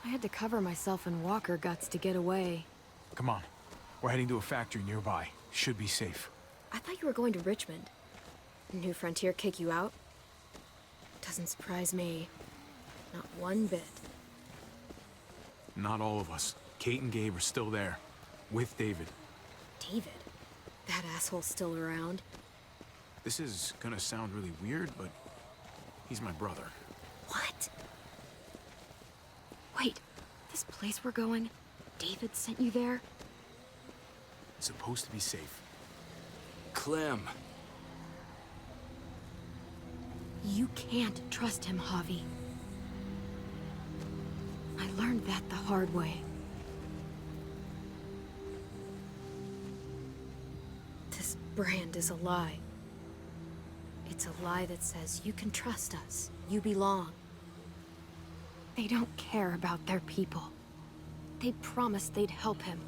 D: I had to cover myself in walker guts to get away.
A: Come on. We're heading to a factory nearby. Should be safe.
D: I thought you were going to Richmond. New Frontier kick you out? Doesn't surprise me. Not one bit.
A: Not all of us. Kate and Gabe are still there. With David.
D: David? That asshole's still around?
A: This is gonna sound really weird, but he's my brother.
D: What? Wait, this place we're going, David sent you there?
A: It's supposed to be safe.
O: Clem.
D: You can't trust him, Javi. I learned that the hard way. This brand is a lie. It's a lie that says you can trust us, you belong. They don't care about their people. They promised they'd help him.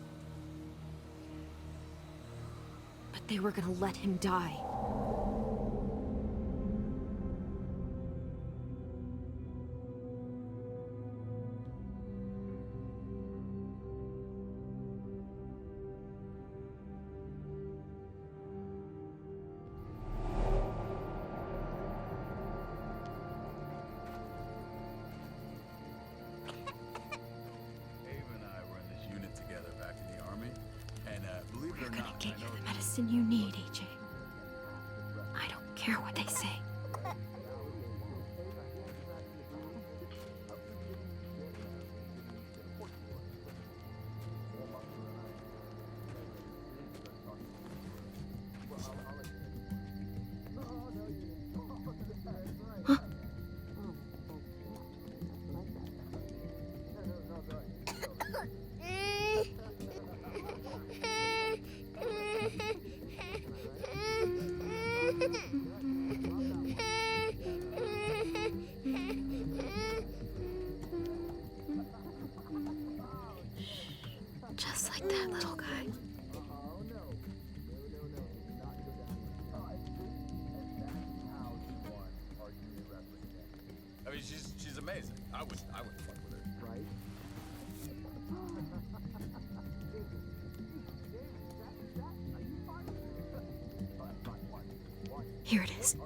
D: But they were gonna let him die. can get you the medicine you need, AJ. I don't care what they say. Just like that little guy.
Q: I mean, she's amazing. I would fuck with her. Right?
D: Here it is.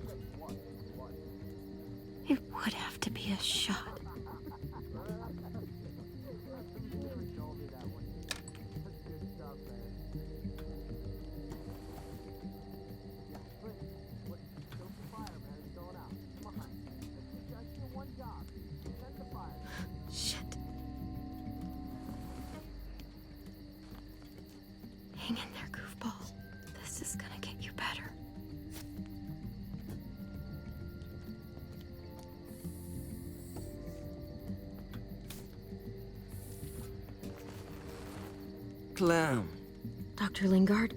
D: It would have to be a shot. Shit. Hang in there, goofball. This is gonna get you better.
L: Clem.
D: Dr. Lingard,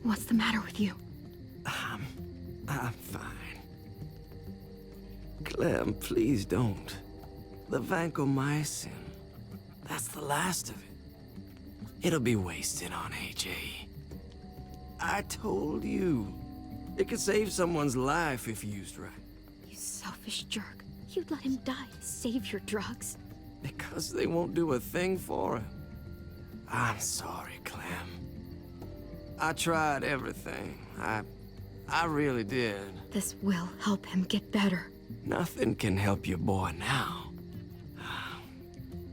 D: what's the matter with you?
L: I'm fine. Clem, please don't. The vancomycin. That's the last of it. It'll be wasted on AJ. I told you. It could save someone's life if used right.
D: You selfish jerk. You'd let him die to save your drugs.
L: Because they won't do a thing for him. I'm sorry, Clem. I tried everything. I really did.
D: This will help him get better.
L: Nothing can help your boy now.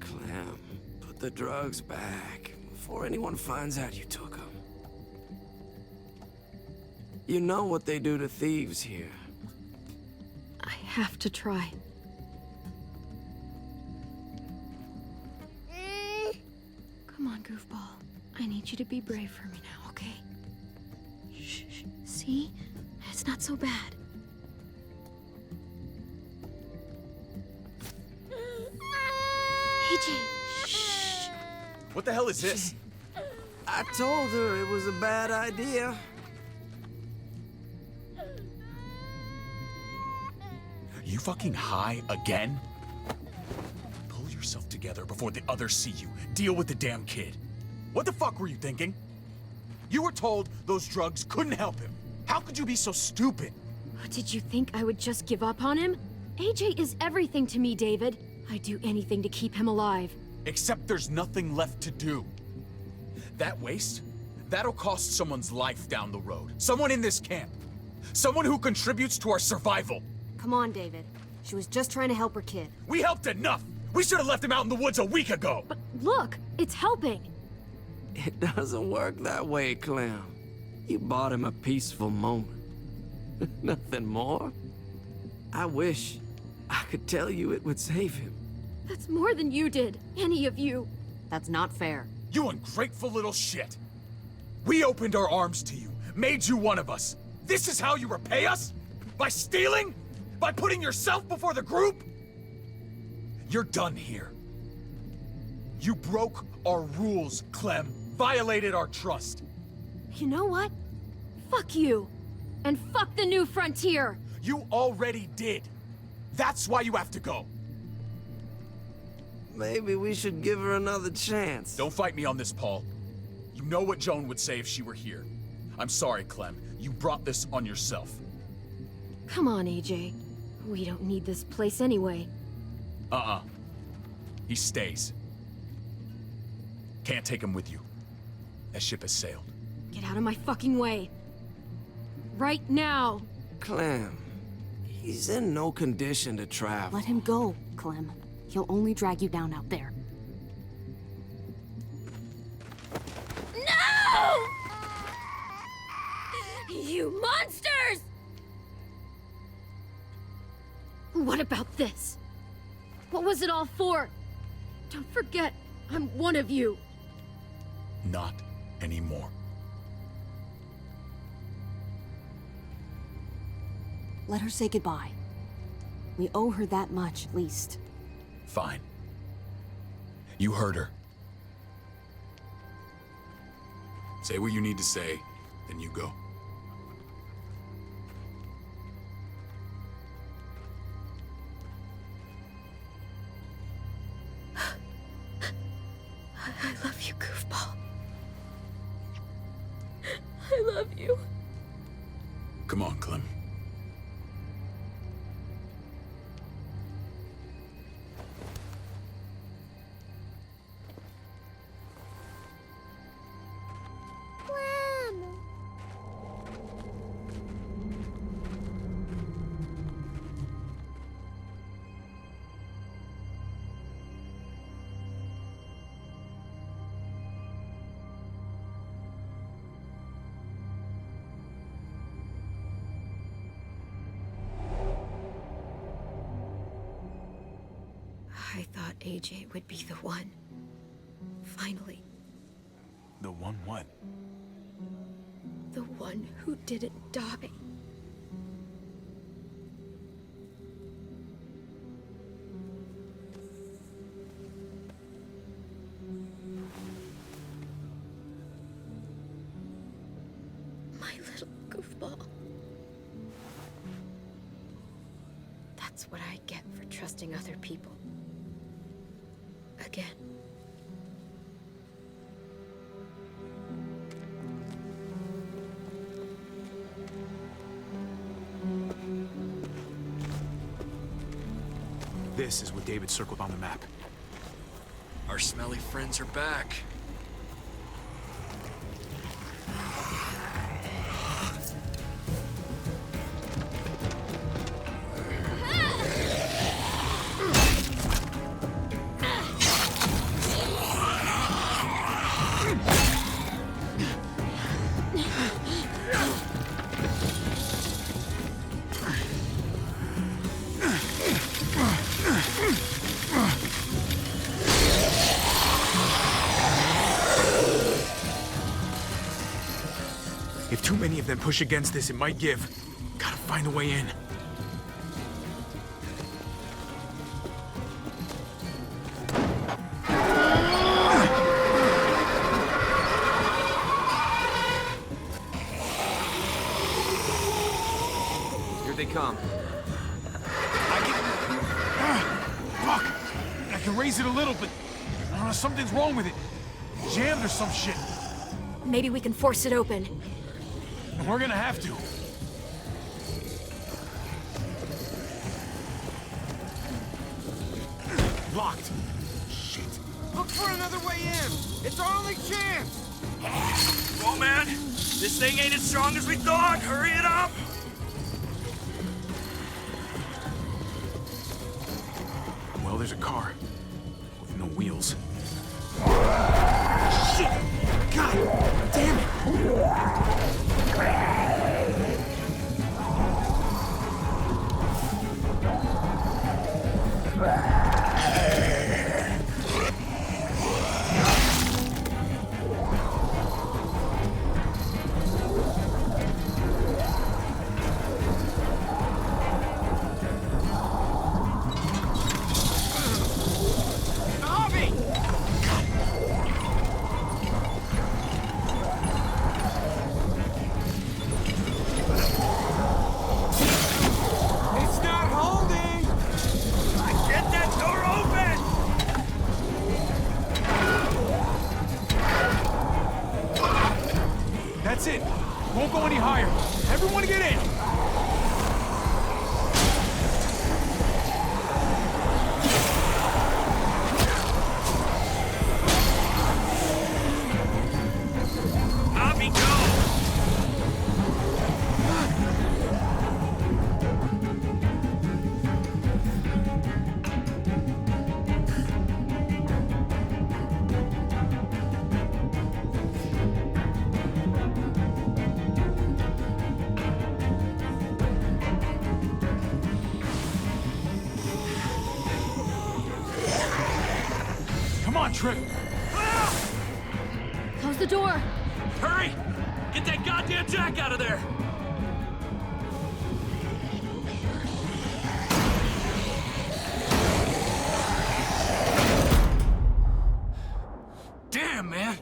L: Clem, put the drugs back before anyone finds out you took them. You know what they do to thieves here.
D: I have to try. Come on, goofball. I need you to be brave for me now, okay? Shh. See? It's not so bad. AJ, shh.
Q: What the hell is this?
L: I told her it was a bad idea.
A: You fucking high again? Pull yourself together before the others see you. Deal with the damn kid. What the fuck were you thinking? You were told those drugs couldn't help him. How could you be so stupid?
D: Did you think I would just give up on him? AJ is everything to me, David. I'd do anything to keep him alive.
A: Except there's nothing left to do. That waste, that'll cost someone's life down the road. Someone in this camp. Someone who contributes to our survival.
D: Come on, David. She was just trying to help her kid.
A: We helped enough! We should have left him out in the woods a week ago!
D: But look, it's helping.
L: It doesn't work that way, Clem. You bought him a peaceful moment. Nothing more. I wish I could tell you it would save him.
D: That's more than you did, any of you. That's not fair.
A: You ungrateful little shit! We opened our arms to you, made you one of us. This is how you repay us? By stealing? By putting yourself before the group? You're done here. You broke our rules, Clem. Violated our trust.
D: You know what? Fuck you. And fuck the new frontier.
A: You already did. That's why you have to go.
L: Maybe we should give her another chance.
A: Don't fight me on this, Paul. You know what Joan would say if she were here. I'm sorry, Clem. You brought this on yourself.
D: Come on, AJ. We don't need this place anyway.
A: He stays. Can't take him with you. That ship has sailed.
D: Get out of my fucking way. Right now.
L: Clem, he's in no condition to travel.
R: Let him go, Clem. He'll only drag you down out there.
D: No! You monsters! What about this? What was it all for? Don't forget, I'm one of you.
J: Not anymore.
R: Let her say goodbye. We owe her that much, at least.
J: Fine. You heard her. Say what you need to say, then you go.
D: I love you, goofball. I love you.
J: Come on, Clem.
D: I thought AJ would be the one. Finally.
Q: The one what?
D: The one who didn't die. My little goofball. That's what I get for trusting other people. Again.
Q: This is what David circled on the map.
K: Our smelly friends are back.
Q: If too many of them push against this, it might give. Gotta find a way in.
L: Here they come.
Q: Fuck! I can raise it a little, but something's wrong with it. Jammed or some shit.
D: Maybe we can force it open.
Q: We're gonna have to. Locked. Shit.
N: Look for another way in. It's our only chance.
K: Come on, man. This thing ain't as strong as we thought. Hurry it up.
Q: Well, there's a car. With no wheels.
H: Shit! God damn it!
Q: That's it. Won't go any higher. Everyone get in.
K: Avi, go!
Q: Trip!
I: Close the door!
K: Hurry! Get that goddamn jack out of there! Damn, man!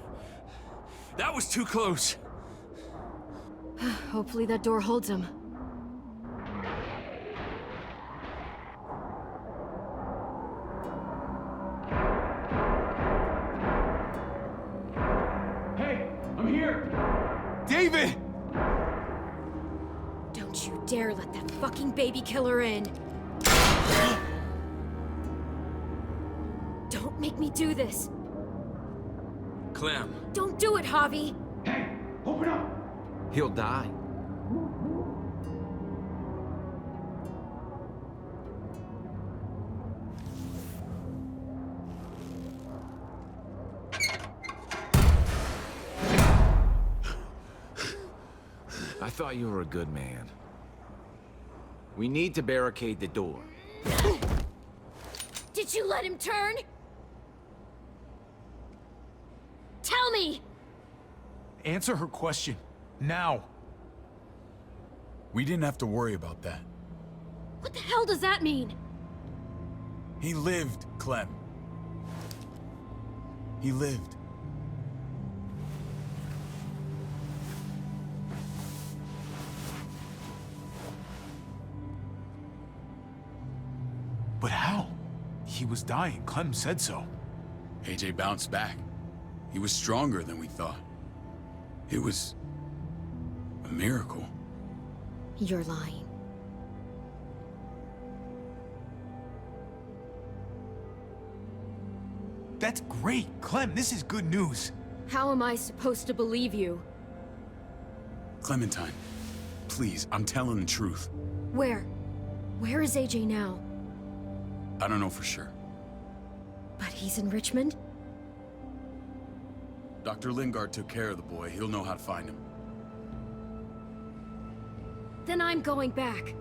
K: That was too close.
D: Hopefully that door holds him.
Q: Hey, I'm here! David!
D: Don't you dare let that fucking baby killer in! Don't make me do this!
K: Clem.
D: Don't do it, Javi!
Q: Hey, open up!
E: He'll die.
P: I thought you were a good man. We need to barricade the door.
D: Did you let him turn? Tell me!
Q: Answer her question. Now.
A: We didn't have to worry about that.
D: What the hell does that mean?
A: He lived, Clem. He lived.
Q: But how? He was dying. Clem said so.
J: AJ bounced back. He was stronger than we thought. It was a miracle.
D: You're lying.
Q: That's great. Clem, this is good news.
D: How am I supposed to believe you?
J: Clementine, please, I'm telling the truth.
D: Where? Where is AJ now?
J: I don't know for sure.
D: But he's in Richmond?
J: Dr. Lingard took care of the boy. He'll know how to find him.
D: Then I'm going back.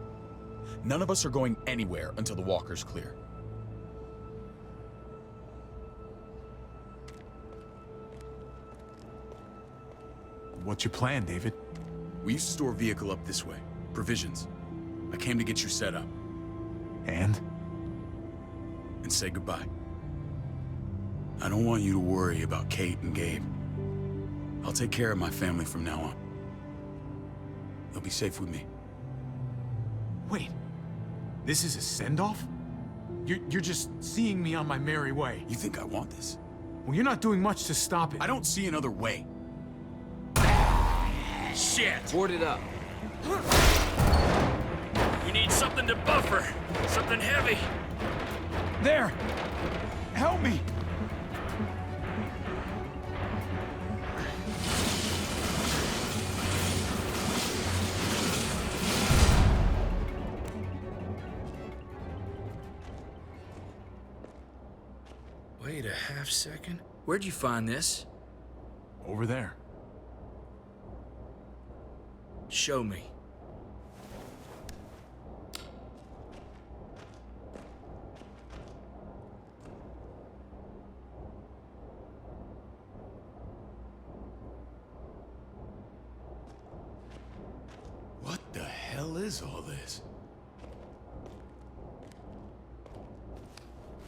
A: None of us are going anywhere until the walker's clear.
Q: What's your plan, David?
J: We used to store a vehicle up this way. Provisions. I came to get you set up.
Q: And
J: say goodbye. I don't want you to worry about Kate and Gabe. I'll take care of my family from now on. They'll be safe with me.
Q: Wait. This is a send-off? You're just seeing me on my merry way.
J: You think I want this?
Q: Well, you're not doing much to stop it.
J: I don't see another way.
K: Shit!
L: Board it up.
K: We need something to buffer. Something heavy.
Q: There! Help me!
K: Wait a half second. Where'd you find this?
Q: Over there.
K: Show me.
J: What the hell is all this?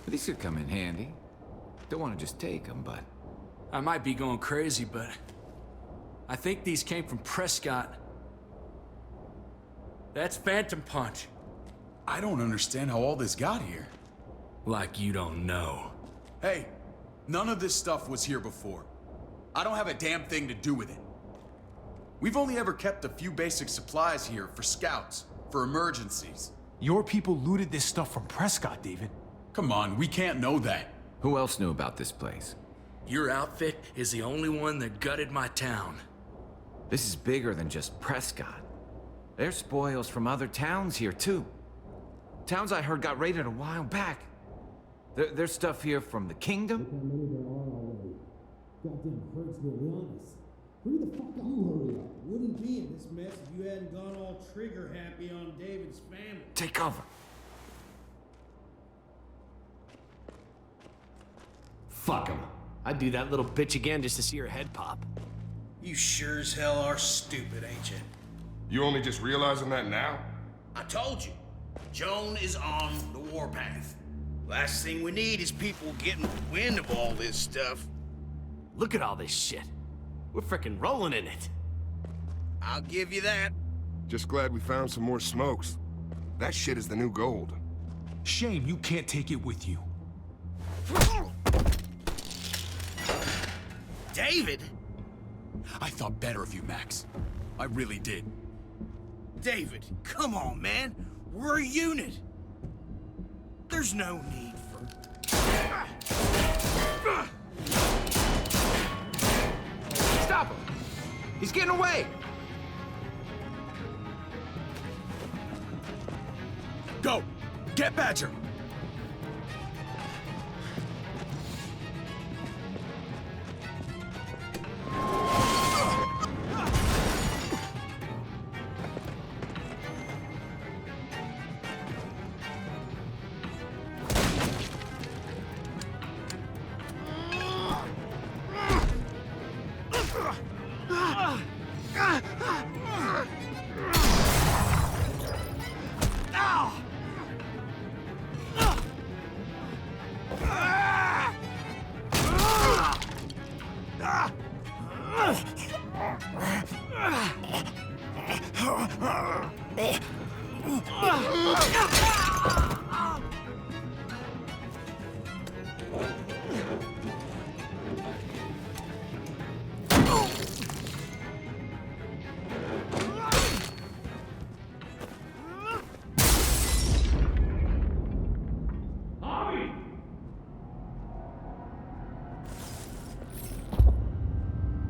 P: These could come in handy. Don't want to just take them, but...
K: I might be going crazy, but... I think these came from Prescott. That's Phantom Punch.
J: I don't understand how all this got here.
K: Like you don't know.
J: Hey, none of this stuff was here before. I don't have a damn thing to do with it. We've only ever kept a few basic supplies here for scouts, for emergencies.
Q: Your people looted this stuff from Prescott, David.
J: Come on, we can't know that.
P: Who else knew about this place?
K: Your outfit is the only one that gutted my town.
P: This is bigger than just Prescott. There's spoils from other towns here, too. Towns I heard got raided a while back. There's stuff here from the Kingdom.
S: Goddamn hurts to be honest. Hurry the fuck up. You hurry up. Wouldn't be in this mess if you hadn't gone all trigger happy on David's family.
P: Take cover.
S: Fuck him.
L: I'd do that little bitch again just to see her head pop.
N: You sure as hell are stupid, ain't you?
T: You only just realizing that now?
N: I told you. Joan is on the warpath. Last thing we need is people getting wind of all this stuff.
L: Look at all this shit. We're frickin' rolling in it.
N: I'll give you that.
T: Just glad we found some more smokes. That shit is the new gold.
Q: Shame you can't take it with you.
N: David?
J: I thought better of you, Max. I really did.
N: David, come on, man. We're a unit. There's no need for...
L: Stop him! He's getting away!
A: Go! Get Badger!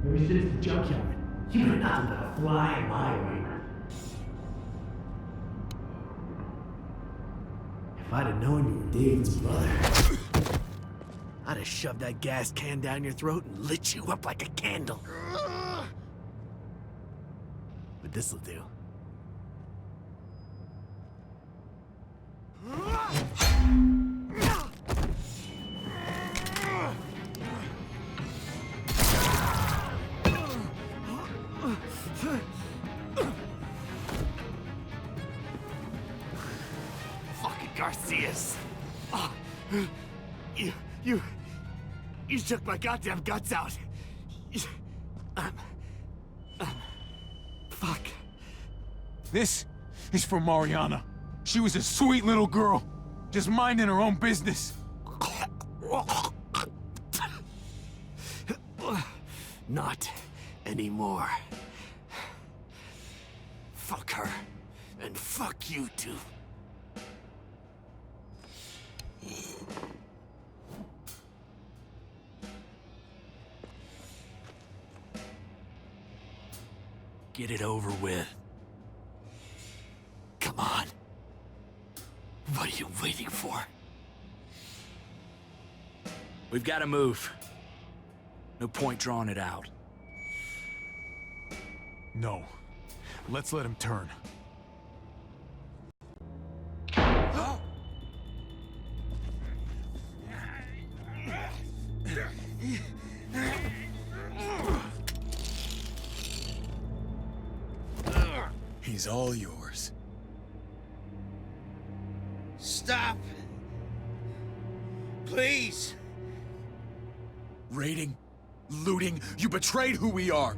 U: Ever since the junkyard, you were nothing but a fly in my ointment. If I'd have known you were David's brother,
L: I'd have shoved that gas can down your throat and lit you up like a candle. But this'll do. Fucking Garcias. Oh, you took my goddamn guts out.
Q: Fuck. This is for Mariana. She was a sweet little girl, just minding her own business.
L: Not anymore. Fuck her, and fuck you too. Get it over with. Come on. What are you waiting for?
O: We've got to move. No point drawing it out.
Q: No. Let's let him turn.
J: He's all yours.
N: Stop. Please.
A: Raiding, looting, you betrayed who we are.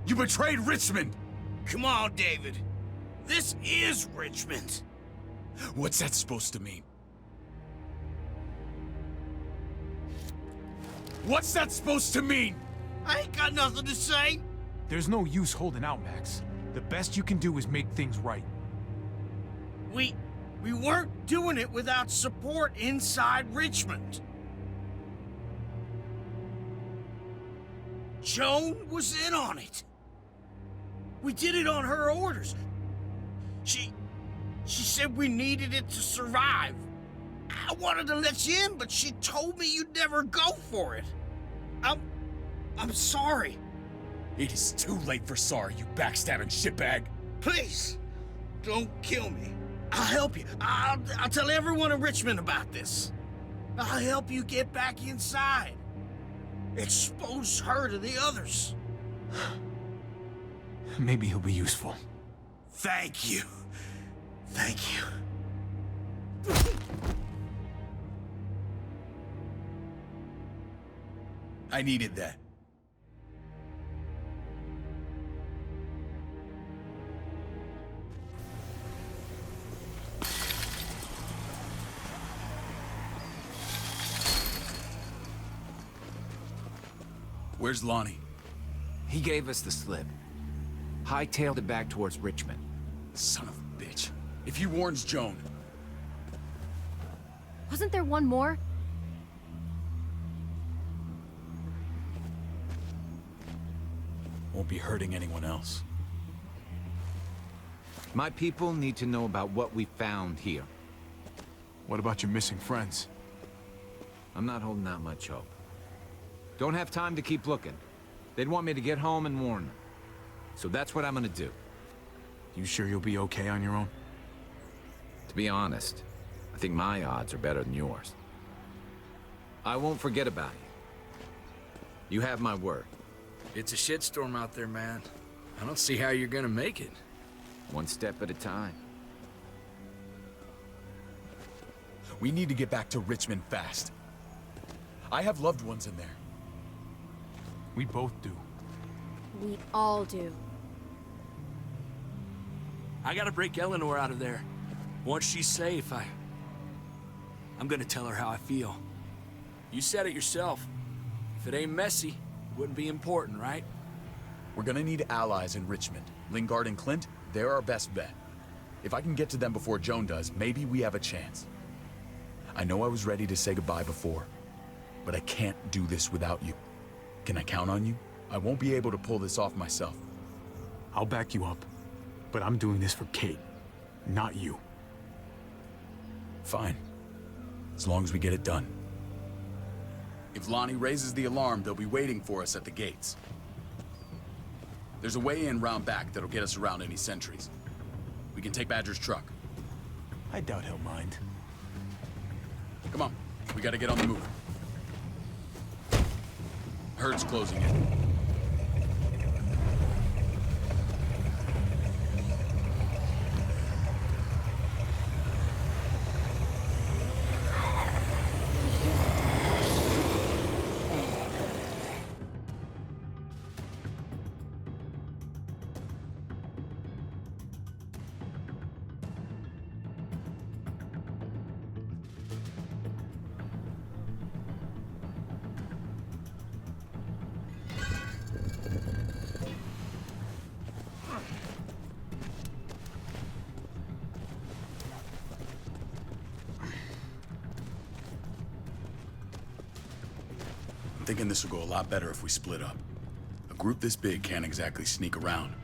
A: You betrayed Richmond.
N: Come on, David. This is Richmond.
A: What's that supposed to mean? What's that supposed to mean?
N: I ain't got nothing to say.
Q: There's no use holding out, Max. The best you can do is make things right.
N: We weren't doing it without support inside Richmond. Joan was in on it. We did it on her orders. She said we needed it to survive. I wanted to let you in, but she told me you'd never go for it. I'm sorry.
A: It is too late for sorry, you backstabbing shitbag.
N: Please, don't kill me. I'll help you. I'll tell everyone in Richmond about this. I'll help you get back inside. Expose her to the others.
Q: Maybe he'll be useful.
N: Thank you. Thank you.
J: I needed that. Where's Lonnie?
P: He gave us the slip. Hightailed it back towards Richmond.
J: Son of a bitch. If he warns Joan...
D: Wasn't there one more?
J: Won't be hurting anyone else.
P: My people need to know about what we found here.
Q: What about your missing friends?
P: I'm not holding out much hope. Don't have time to keep looking. They'd want me to get home and warn them. So that's what I'm gonna do.
Q: You sure you'll be okay on your own?
P: To be honest, I think my odds are better than yours. I won't forget about you. You have my word.
K: It's a shitstorm out there, man. I don't see how you're gonna make it.
P: One step at a time.
A: We need to get back to Richmond fast. I have loved ones in there.
Q: We both do.
D: We all do.
K: I gotta break Eleanor out of there. Once she's safe, I'm gonna tell her how I feel. You said it yourself. If it ain't messy, it wouldn't be important, right?
A: We're gonna need allies in Richmond. Lingard and Clint, they're our best bet. If I can get to them before Joan does, maybe we have a chance. I know I was ready to say goodbye before, but I can't do this without you. Can I count on you? I won't be able to pull this off myself.
Q: I'll back you up, but I'm doing this for Kate, not you.
A: Fine. As long as we get it done. If Lonnie raises the alarm, they'll be waiting for us at the gates. There's a way in round back that'll get us around any sentries. We can take Badger's truck.
Q: I doubt he'll mind.
A: Come on, we gotta get on the move. Herd's closing in. Thinking this will go a lot better if we split up. A group this big can't exactly sneak around,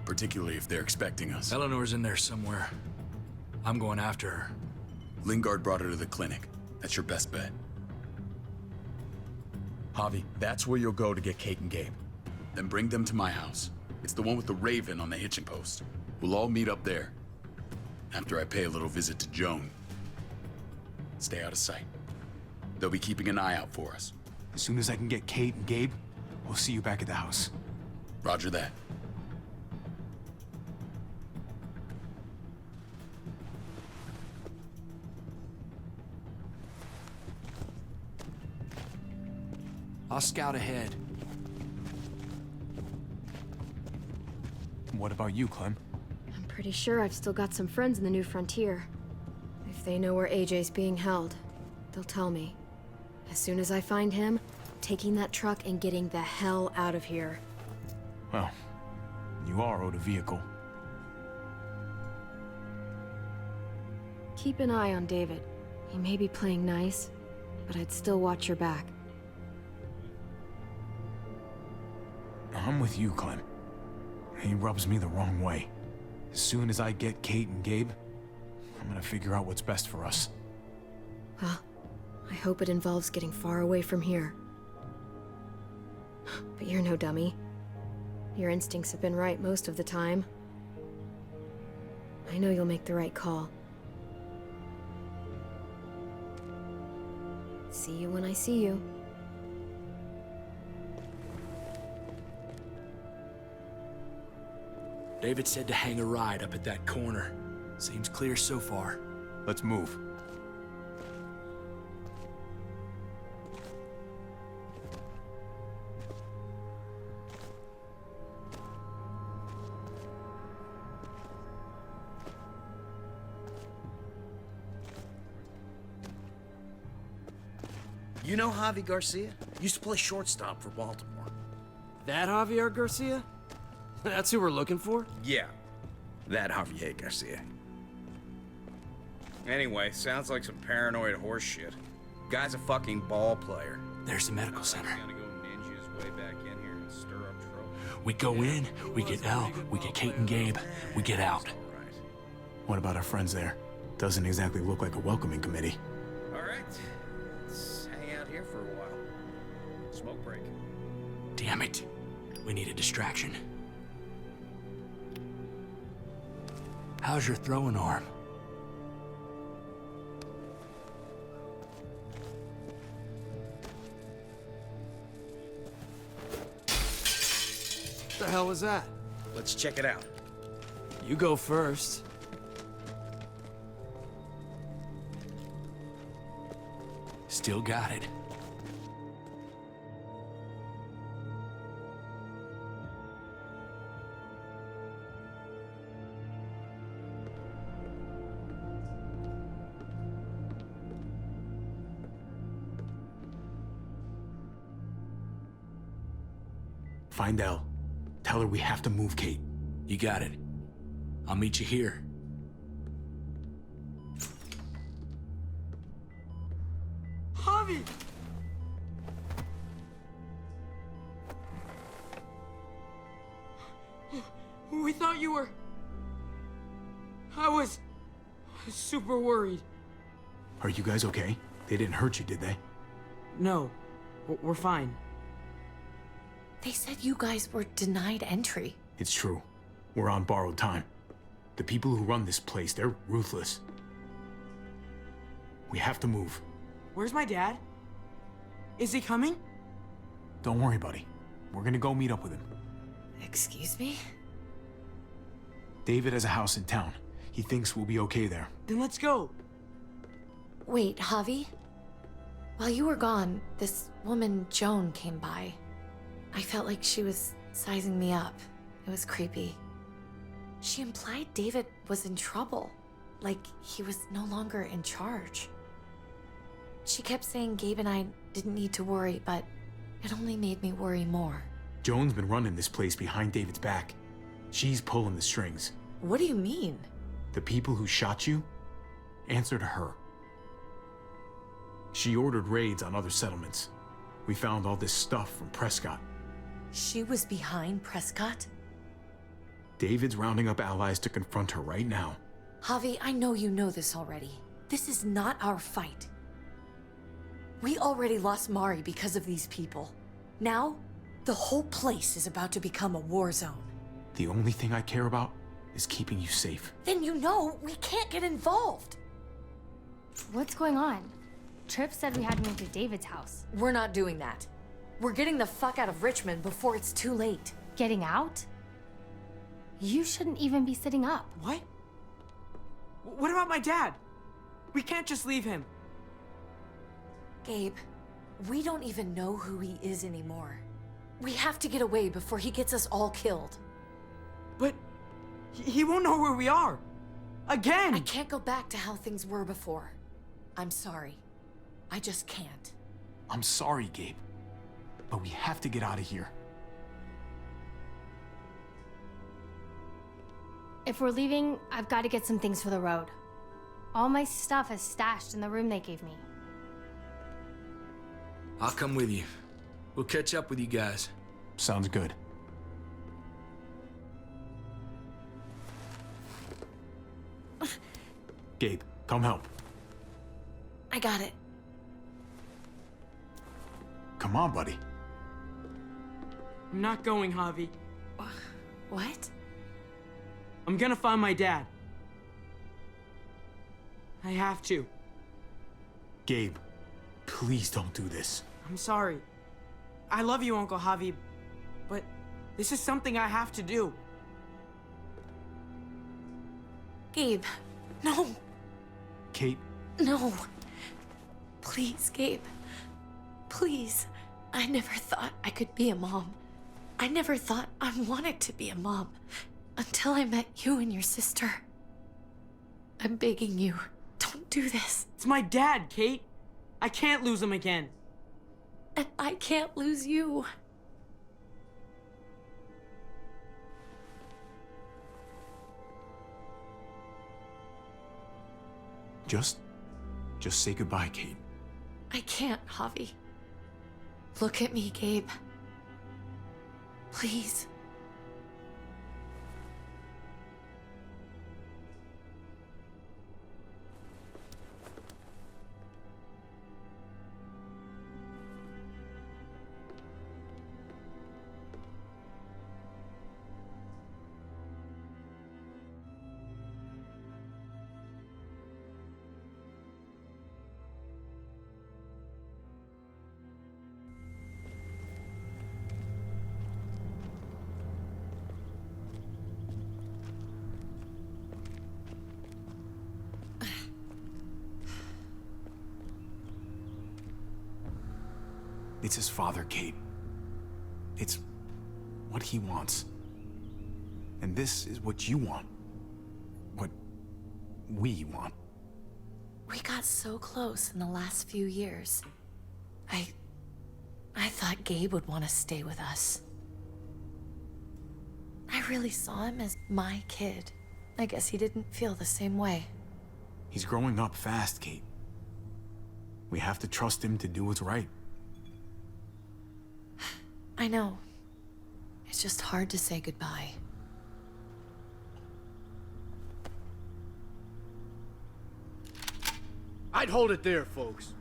A: particularly if they're expecting us.
K: Eleanor's in there somewhere. I'm going after her.
A: Lingard brought her to the clinic. That's your best bet. Javi, that's where you'll go to get Kate and Gabe. Then bring them to my house. It's the one with the Raven on the hitching post. We'll all meet up there. After I pay a little visit to Joan. Stay out of sight. They'll be keeping an eye out for us.
Q: As soon as I can get Kate and Gabe, we'll see you back at the house.
A: Roger that.
K: I'll scout ahead.
Q: What about you, Clem?
D: I'm pretty sure I've still got some friends in the New Frontier. If they know where AJ's being held, they'll tell me. As soon as I find him, taking that truck and getting the hell out of here.
Q: Well, you are owed a vehicle.
D: Keep an eye on David. He may be playing nice, but I'd still watch your back.
Q: I'm with you, Clem. He rubs me the wrong way. As soon as I get Kate and Gabe, I'm gonna figure out what's best for us.
D: Well, I hope it involves getting far away from here. But you're no dummy. Your instincts have been right most of the time. I know you'll make the right call. See you when I see you.
O: David said to hang a ride up at that corner. Seems clear so far.
Q: Let's move.
N: You know Javier Garcia? Used to play shortstop for Baltimore.
L: That Javier Garcia? That's who we're looking for?
F: Yeah, that Javier Garcia. Anyway, sounds like some paranoid horse shit. Guy's a fucking ball player.
O: There's the medical center.
F: He's gonna go ninja his way back in here and stir up trouble.
O: We go in, we get Elle, we get Kate and Gabe, we get out.
Q: What about our friends there? Doesn't exactly look like a welcoming committee.
F: All right, let's hang out here for a while. Smoke break.
O: Damn it. We need a distraction. How's your throwing arm?
L: What the hell was that?
F: Let's check it out.
L: You go first.
O: Still got it.
Q: Find Elle. Tell her we have to move Kate.
O: You got it. I'll meet you here.
H: Javi! We thought you were... I was super worried.
Q: Are you guys okay? They didn't hurt you, did they?
H: No, we're fine.
G: They said you guys were denied entry.
Q: It's true. We're on borrowed time. The people who run this place, they're ruthless. We have to move.
H: Where's my dad? Is he coming?
Q: Don't worry, buddy. We're gonna go meet up with him.
G: Excuse me?
Q: David has a house in town. He thinks we'll be okay there.
H: Then let's go.
G: Wait, Javi? While you were gone, this woman, Joan, came by. I felt like she was sizing me up. It was creepy. She implied David was in trouble, like he was no longer in charge. She kept saying Gabe and I didn't need to worry, but it only made me worry more.
Q: Joan's been running this place behind David's back. She's pulling the strings.
G: What do you mean?
Q: The people who shot you answer to her. She ordered raids on other settlements. We found all this stuff from Prescott.
G: She was behind Prescott?
Q: David's rounding up allies to confront her right now.
G: Javi, I know you know this already. This is not our fight. We already lost Mari because of these people. Now, the whole place is about to become a war zone.
Q: The only thing I care about is keeping you safe.
G: Then you know we can't get involved.
I: What's going on? Tripp said we had to move to David's house.
G: We're not doing that. We're getting the fuck out of Richmond before it's too late.
I: Getting out? You shouldn't even be sitting up.
H: What? What about my dad? We can't just leave him.
G: Gabe, we don't even know who he is anymore. We have to get away before he gets us all killed.
H: But he won't know where we are. Again!
G: I can't go back to how things were before. I'm sorry. I just can't.
Q: I'm sorry, Gabe. But we have to get out of here.
I: If we're leaving, I've got to get some things for the road. All my stuff is stashed in the room they gave me.
O: I'll come with you. We'll catch up with you guys.
Q: Sounds good. Gabe, come help.
G: I got it.
Q: Come on, buddy.
H: I'm not going, Javi.
G: What?
H: I'm gonna find my dad. I have to.
Q: Gabe, please don't do this.
H: I'm sorry. I love you, Uncle Javi, but this is something I have to do.
G: Gabe, no.
Q: Kate,
G: No. Please, Gabe. Please. I never thought I could be a mom. I never thought I wanted to be a mom. Until I met you and your sister. I'm begging you, don't do this.
H: It's my dad, Kate. I can't lose him again.
G: And I can't lose you.
Q: just say goodbye, Kate.
G: I can't, Javi. Look at me, Gabe. Please.
Q: It's his father, Kate. It's what he wants. And this is what you want. What we want.
G: We got so close in the last few years. I thought Gabe would want to stay with us. I really saw him as my kid. I guess he didn't feel the same way.
Q: He's growing up fast, Kate. We have to trust him to do what's right.
G: I know. It's just hard to say goodbye.
N: I'd hold it there, folks.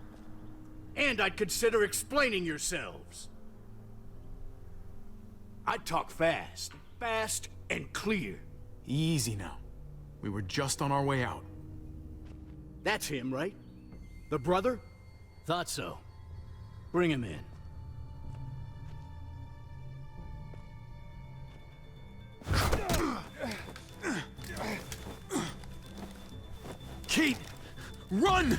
N: And I'd consider explaining yourselves. I'd talk fast. Fast and clear.
Q: Easy now. We were just on our way out.
N: That's him, right? The brother? Thought so. Bring him in.
Q: Kate! Run!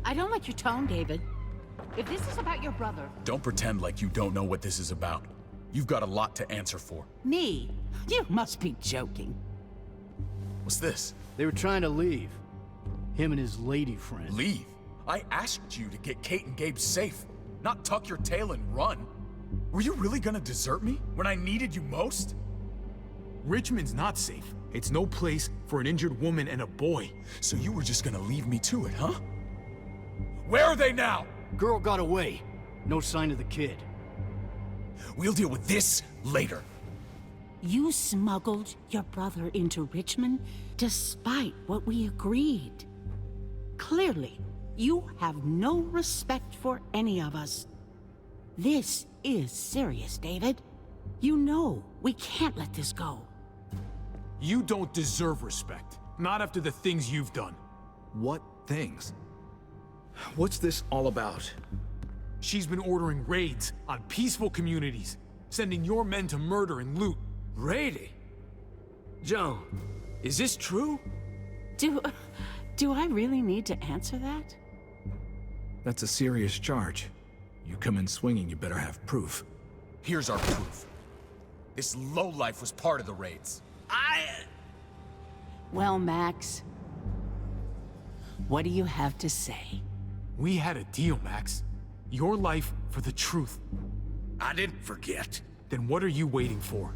M: I don't like your tone, David. If this is about your brother...
A: Don't pretend like you don't know what this is about. You've got a lot to answer for.
M: Me? You must be joking.
A: What's this?
N: They were trying to leave. Him and his lady friend.
A: Leave? I asked you to get Kate and Gabe safe, not tuck your tail and run. Were you really gonna desert me when I needed you most?
Q: Richmond's not safe. It's no place for an injured woman and a boy.
A: So you were just gonna leave me to it, huh? Where are they now?
N: Girl got away. No sign of the kid.
A: We'll deal with this later.
M: You smuggled your brother into Richmond despite what we agreed. Clearly, you have no respect for any of us. This is serious, David. You know we can't let this go.
Q: You don't deserve respect. Not after the things you've done.
E: What things? What's this all about?
Q: She's been ordering raids on peaceful communities, sending your men to murder and loot.
L: Raiding? Joan, is this true?
M: Do I really need to answer that?
E: That's a serious charge. You come in swinging, you better have proof.
A: Here's our proof. This lowlife was part of the raids.
M: Well, Max, what do you have to say?
Q: We had a deal, Max. Your life for the truth.
N: I didn't forget.
Q: Then what are you waiting for?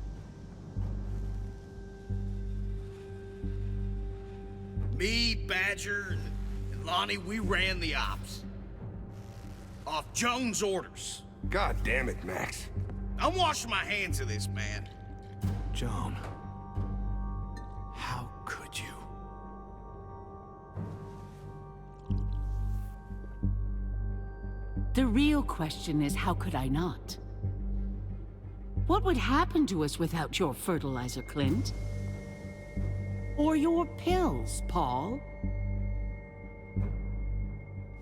N: Me, Badger, and Lonnie, we ran the ops. Off Joan's orders.
T: God damn it, Max.
N: I'm washing my hands of this, man.
E: Joan. How could you?
M: The real question is, how could I not? What would happen to us without your fertilizer, Clint? Or your pills, Paul?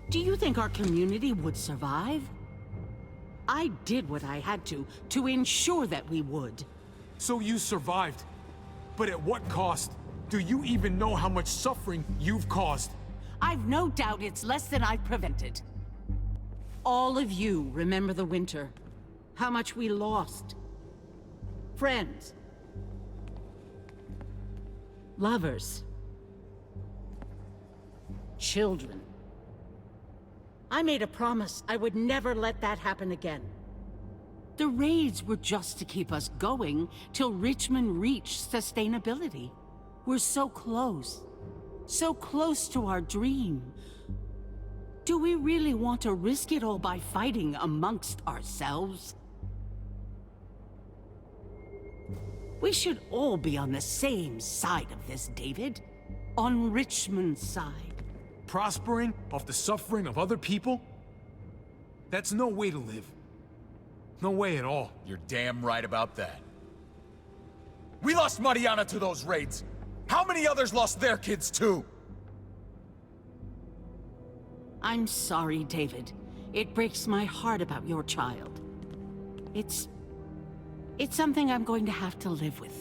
M: Do you think our community would survive? I did what I had to ensure that we would.
B: So you survived. But at what cost? Do you even know how much suffering you've caused?
M: I've no doubt it's less than I've prevented. All of you remember the winter. How much we lost. Friends. Lovers. Children. I made a promise I would never let that happen again. The raids were just to keep us going till Richmond reached sustainability. We're so close to our dream. Do we really want to risk it all by fighting amongst ourselves? We should all be on the same side of this, David. On Richmond's side.
B: Prospering off the suffering of other people? That's no way to live. No way at all.
A: You're damn right about that. We lost Mariana to those raids. How many others lost their kids too?
M: I'm sorry, David. It breaks my heart about your child. It's something I'm going to have to live with.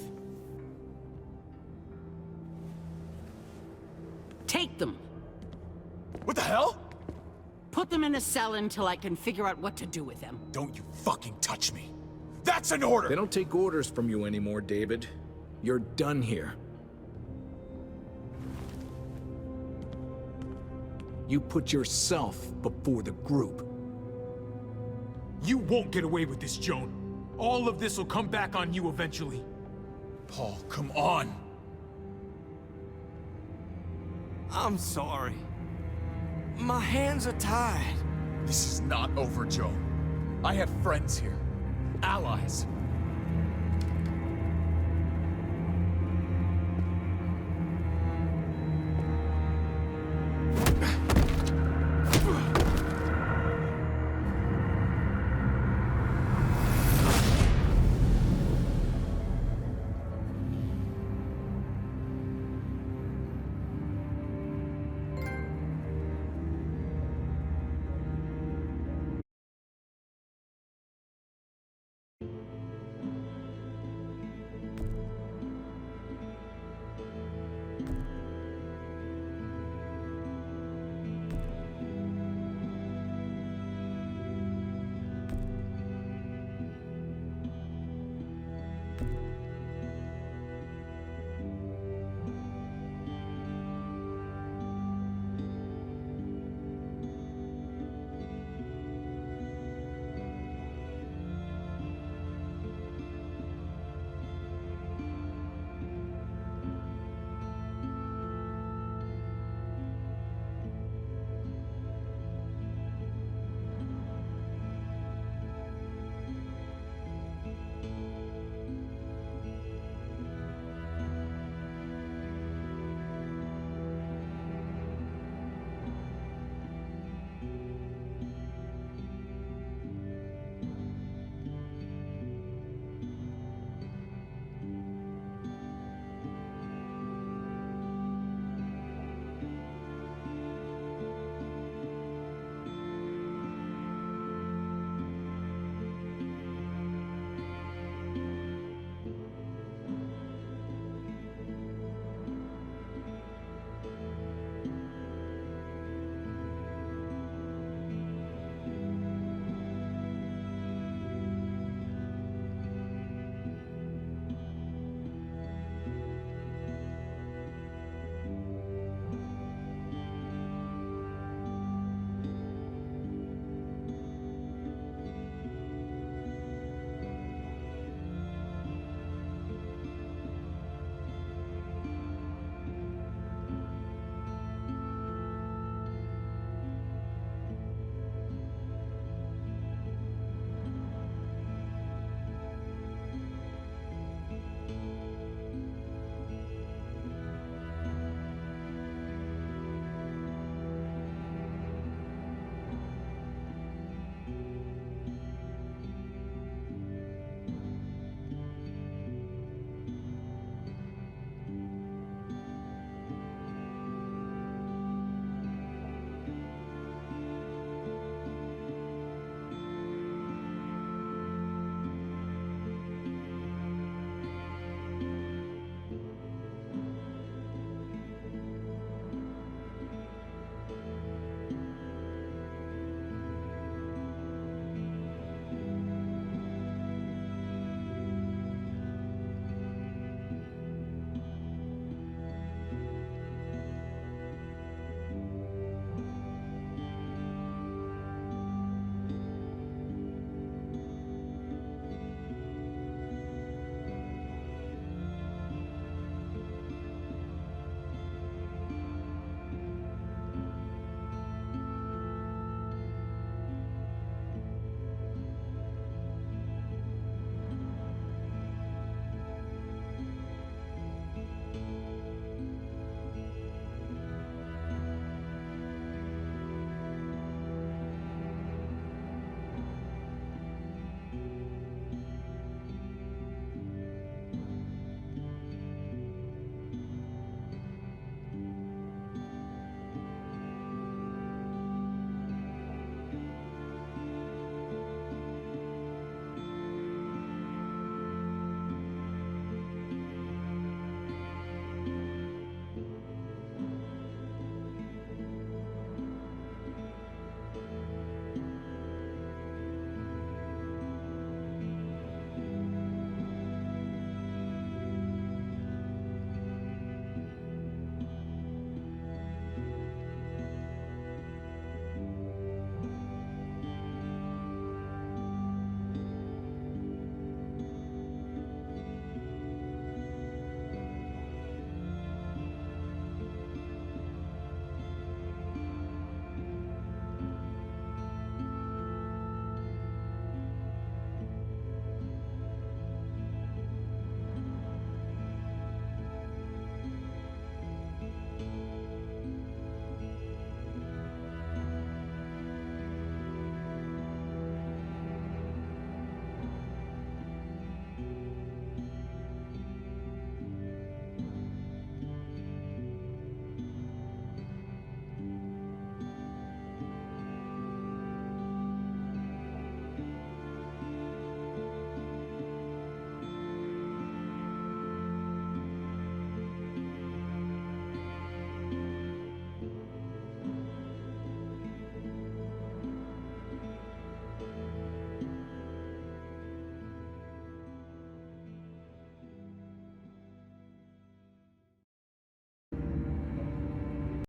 M: Take them.
A: What the hell?
M: Put them in a cell until I can figure out what to do with them.
A: Don't you fucking touch me. That's an order!
E: They don't take orders from you anymore, David. You're done here. You put yourself before the group.
B: You won't get away with this, Joan. All of this will come back on you eventually.
A: Paul, come on!
L: I'm sorry. My hands are tied.
A: This is not over, Joan. I have friends here. Allies.